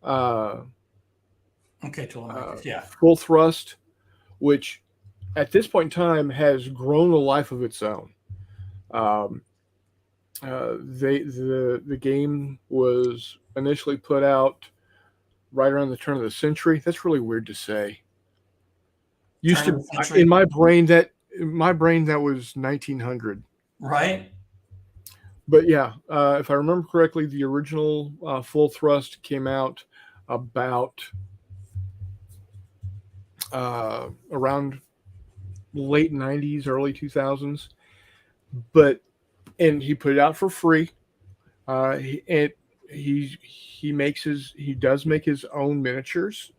Full Thrust, which at this point in time has grown a life of its own. The game was initially put out right around the turn of the century. That's really weird to say. In my brain that was 1900. Right. But yeah, if I remember correctly, the original Full Thrust came out about around late 90s, early 2000s. And he put it out for free. He does make his own miniatures,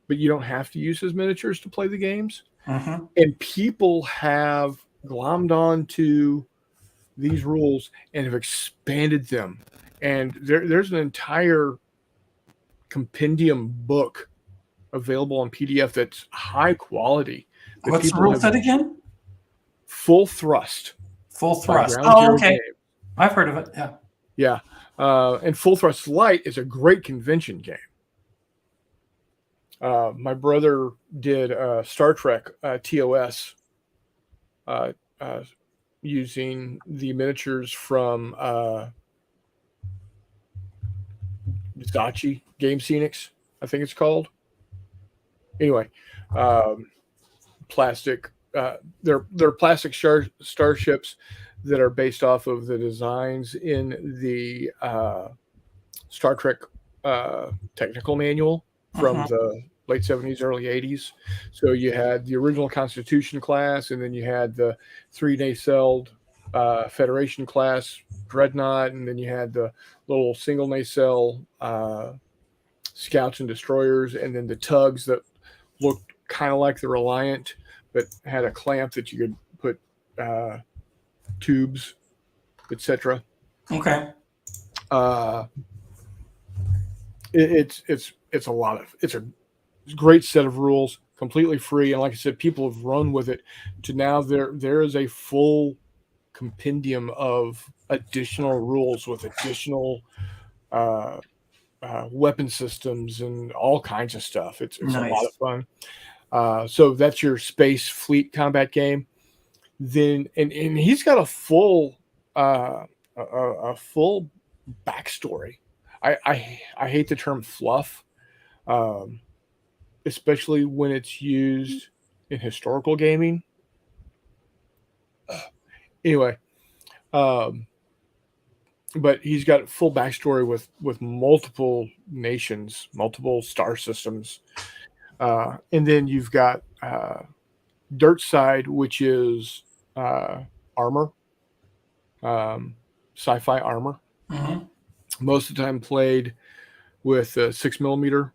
but you don't have to use his miniatures to play the games. Mm-hmm. And people have glommed on to these rules and have expanded them. And there's an entire compendium book available on PDF that's high quality. That What's the rule set again? Full Thrust. Full Thrust. Oh, okay. Games. I've heard of it. Yeah. Yeah. And Full Thrust Lite is a great convention game. My brother did Star Trek TOS using the miniatures from Zachi Game Scenics, I think it's called. Anyway, plastic. They're plastic starships that are based off of the designs in the Star Trek technical manual from the late 70s, early 80s. So you had the original Constitution class, and then you had the 3 nacelled Federation class Dreadnought, and then you had the little single nacelle Scouts and Destroyers, and then the tugs that looked kind of like the Reliant, but had a clamp that you could put tubes, etc. Okay. It's a great set of rules, completely free, and like I said, people have run with it to now there is a full compendium of additional rules with additional weapon systems and all kinds of stuff. It's nice. A lot of fun. So that's your space fleet combat game. Then and he's got a full backstory. I hate the term fluff, especially when it's used in historical gaming. Anyway, but he's got full backstory with multiple nations, multiple star systems, and then you've got Dirt Side, which is armor, sci-fi armor. Mm-hmm. Most of the time played with 6mm,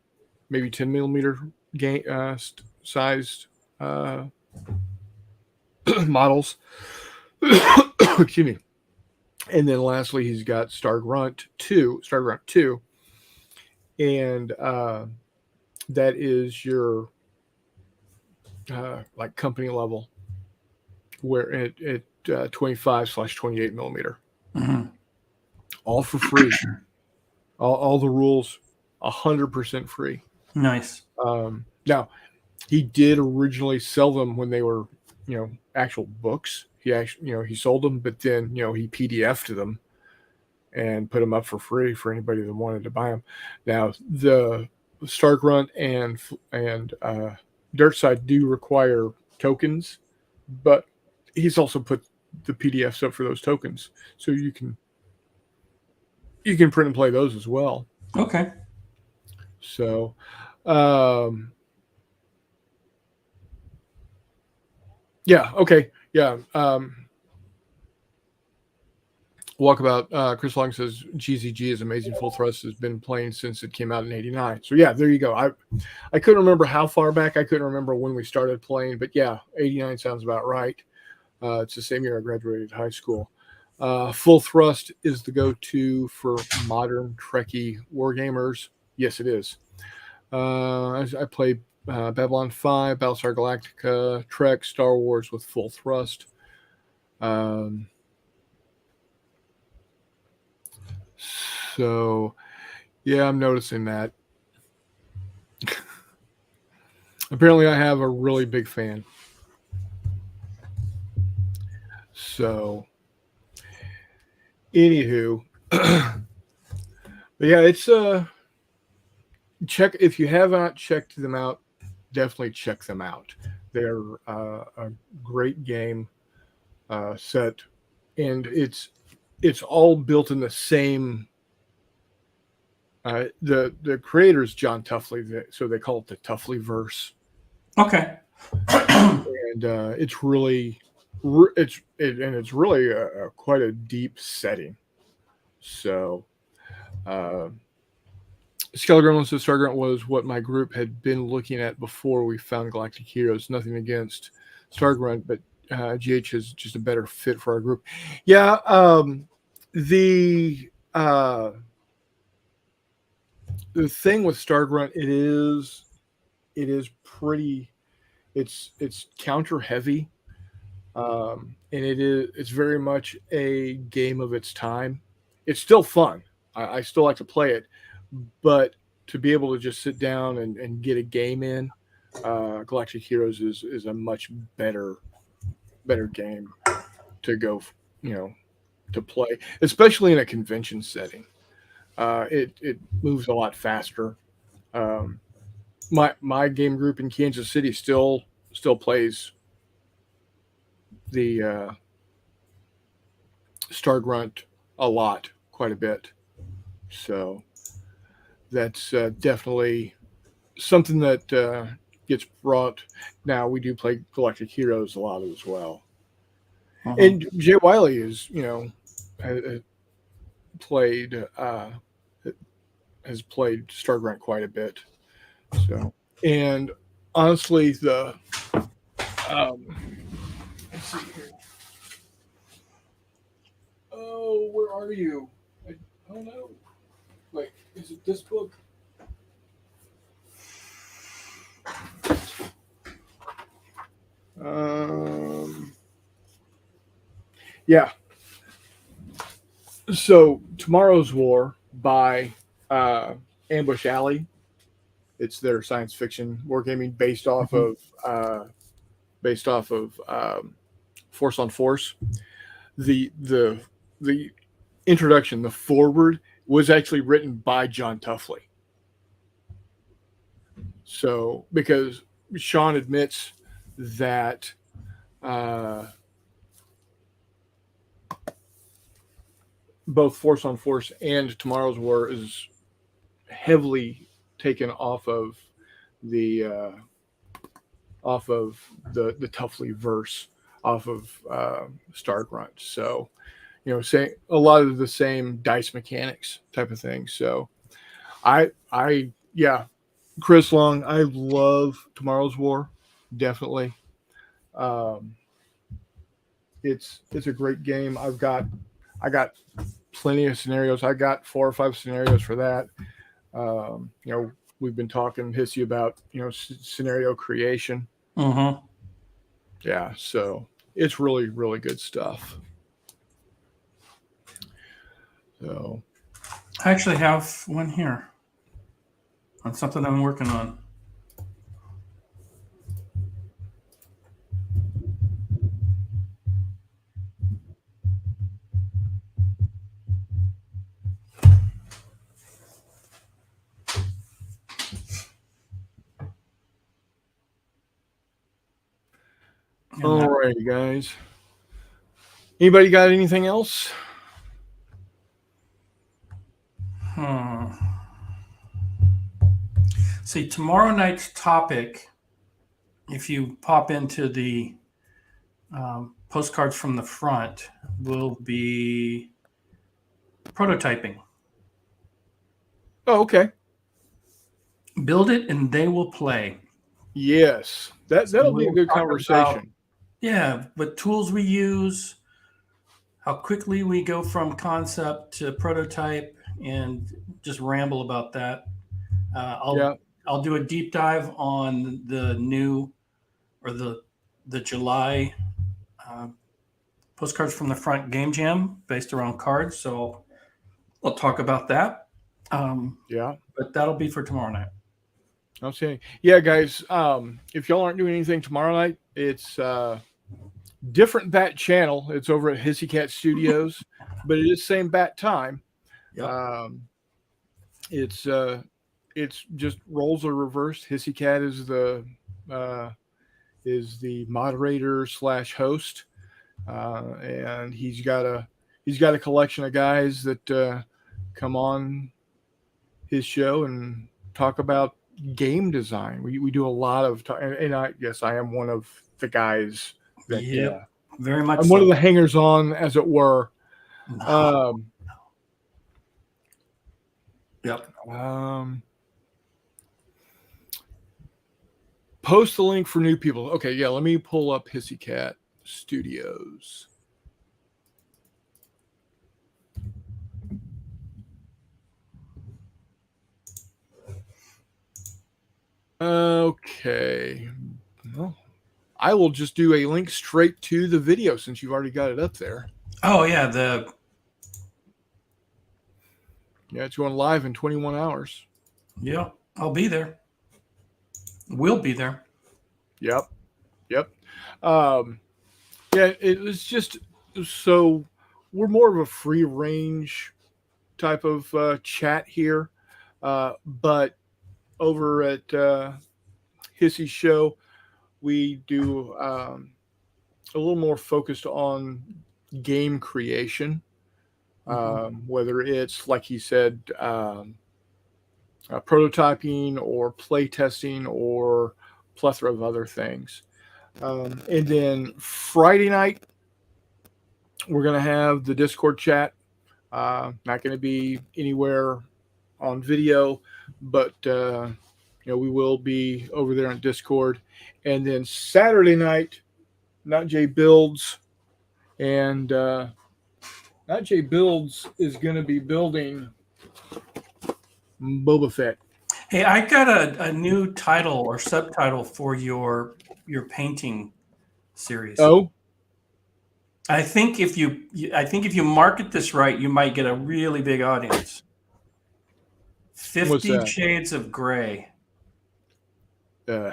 maybe 10mm sized models. Excuse me. And then lastly, he's got Stargrunt 2, and that is your like company level, where it 25/28mm. Mm-hmm. All for free. all the rules 100% free. Nice. Now, he did originally sell them when they were, actual books. He sold them, but then, he PDF'd them and put them up for free for anybody that wanted to buy them. Now, the Stargrunt and Dirt Side do require tokens, but he's also put the PDFs up for those tokens, so you can print and play those as well. Okay. So, yeah. Okay. Yeah. Walkabout, Chris Long says GZG is amazing. Full Thrust has been playing since it came out in '89. So yeah, there you go. I couldn't remember how far back. I couldn't remember when we started playing, but yeah, '89 sounds about right. It's the same year I graduated high school. Full Thrust is the go-to for modern Trekkie wargamers. Yes, it is. I play Babylon 5, Battlestar Galactica, Trek, Star Wars with Full Thrust. So, yeah, I'm noticing that. Apparently, I have a really big fan. So, anywho, but yeah, it's check if you have not checked them out. Definitely check them out. They're a great game set, and it's all built in the same. The creator's John Tuffley, so they call it the Tuffley verse. Okay. And it's really quite a deep setting. So, Skelegremlin says Stargrunt was what my group had been looking at before we found Galactic Heroes. Nothing against Stargrunt, but GH is just a better fit for our group. Yeah, the thing with Stargrunt, it is pretty. It's counter heavy, and it's very much a game of its time. It's still fun. I still like to play it, but to be able to just sit down and get a game in, Galactic Heroes is a much better game to go, to play, especially in a convention setting. It moves a lot faster. Um, my game group in Kansas City still plays the Stargrunt a lot, quite a bit. So that's definitely something that gets brought. Now we do play Galactic Heroes a lot as well, and Jay Wiley is played has played Stargrunt quite a bit. So, and honestly, the let's see here. Oh, where are you? I don't know. Wait, is it this book? Yeah. So, Tomorrow's War by Ambush Alley. It's their science fiction wargaming based off of Force on Force. The introduction, the foreword, was actually written by John Tuffley. So, because Sean admits that both Force on Force and Tomorrow's War is heavily taken off of the Tuffley verse, off of Stargrunt. So, saying a lot of the same dice mechanics type of thing. So, yeah, Chris Long, I love Tomorrow's War, definitely. It's a great game. I got plenty of scenarios. I got 4 or 5 scenarios for that. We've been talking Hissy about scenario creation. Yeah, so it's really, really good stuff. So I actually have one here on something I'm working on. all right, guys. Anybody got anything else? See, tomorrow night's topic, if you pop into the postcards from the front, will be prototyping. Oh, okay. Build it and they will play. Yes, that'll be a good conversation. What tools we use, how quickly we go from concept to prototype, and just ramble about that. I'll do a deep dive on the new or the July postcards from the front game jam based around cards. So I'll talk about that. But that'll be for tomorrow night. Okay. Yeah, guys. If y'all aren't doing anything tomorrow night, it's different bat channel. It's over at Hissy Cat Studios, but it is same bat time. Yep. It's just roles are reversed. Hissy Cat is the moderator / host, and he's got a collection of guys that come on his show and talk about game design. We do a lot of and I am one of the guys that very much. I'm one of the hangers on, as it were. Yep. Post the link for new people. Okay, yeah, let me pull up Hissy Cat Studios. Okay. Well, I will just do a link straight to the video since you've already got it up there. Oh yeah, it's going live in 21 hours. Yeah, I'll be there. We'll be there. Yep. Yeah, it was just so we're more of a free range type of chat here, but over at Hissy's show, we do a little more focused on game creation, whether it's like he said, prototyping or play testing or plethora of other things. And then Friday night, we're going to have the Discord chat. Not going to be anywhere on video, but we will be over there on Discord. And then Saturday night, Not Jay Builds, and Not Jay Builds is going to be building Boba Fett. Hey, I got a new title or subtitle for your painting series. Oh, I think if you market this right, you might get a really big audience. 50 Shades of Grey. Oh,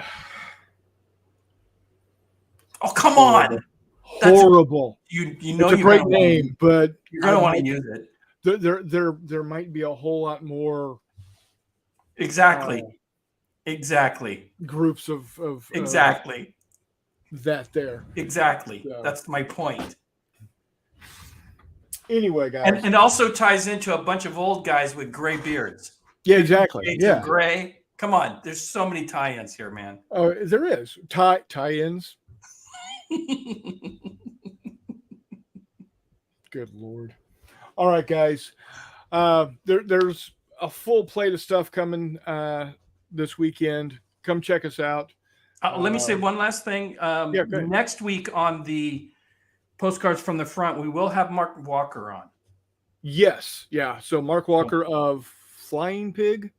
come on! Horrible. You know, it's a great name, but you're gonna want to use it. There might be a whole lot more. Exactly. Groups of exactly that there. Exactly. So. That's my point. Anyway, guys, and also ties into a bunch of old guys with gray beards. Yeah, exactly. Yeah, gray. Come on, there's so many tie-ins here, man. Oh, there is tie-ins. Good Lord. All right, guys. There's a full plate of stuff coming this weekend. Come check us out. Let me say one last thing. Next week on the Postcards from the Front, we will have Mark Walker on. Yes. Yeah. So Mark Walker of Flying Pig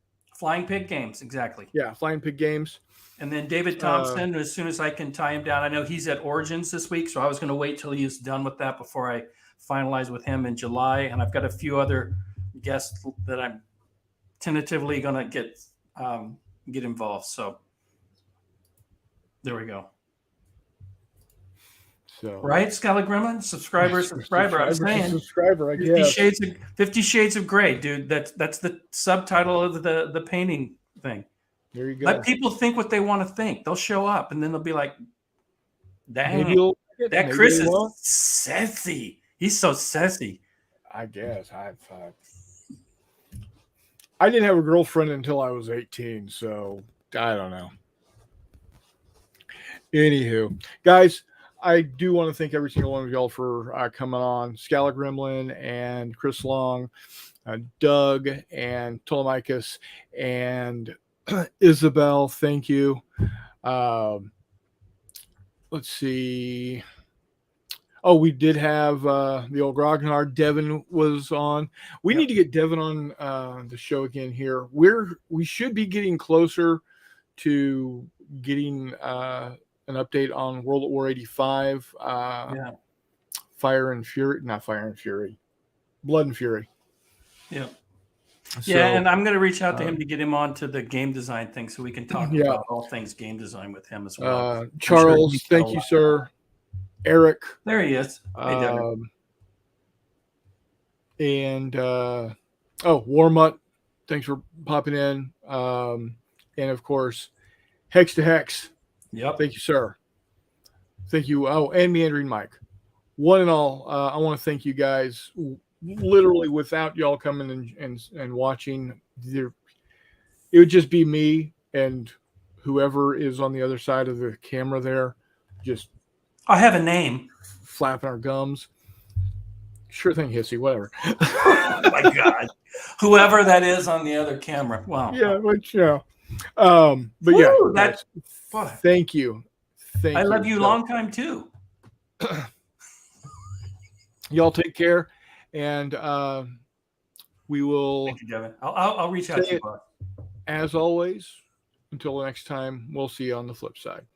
Games. Exactly. Yeah. Flying Pig Games. And then David Thompson, as soon as I can tie him down. I know he's at Origins this week, so I was going to wait till he's done with that before I finalize with him in July. And I've got a few other guests that I'm tentatively going to get involved. So there we go. So, right, Scalagrimma, subscriber. I'm saying subscriber. I guess 50 Shades of Grey, dude. That's the subtitle of the painting thing. There you go. Let people think what they want to think. They'll show up, and then they'll be like, "Dang, that Chris is sassy. He's so sassy." I guess I didn't have a girlfriend until I was 18, so I don't know. Anywho, guys, I do want to thank every single one of y'all for coming on. Scalagremlin and Chris Long, Doug and Ptolemicus and Isabel. Thank you. Let's see. Oh, we did have the old Grognard. Devin was on. We need to get Devin on the show again here. We should be getting closer to getting an update on World at War 85. Fire and Fury. Not Fire and Fury. Blood and Fury. Yeah. So, and I'm going to reach out to him to get him on to the game design thing so we can talk about all things game design with him as well. Charles, thank you, sir. Eric. There he is. And Warmutt, thanks for popping in. And of course, Hex to Hex. Yep. Thank you, sir. Thank you. Oh, and Meandering Mike. One and all, I want to thank you guys. Literally, without y'all coming and watching, it would just be me and whoever is on the other side of the camera there, just. I have a name. Flapping our gums. Sure thing, Hissy. Whatever. Oh my God, whoever that is on the other camera. Wow. Yeah, but yeah, that's. Thank you. I love you long time too. Y'all take care, and we will. Thank you, Devin. I'll reach out to you. As always, Until next time, we'll see you on the flip side.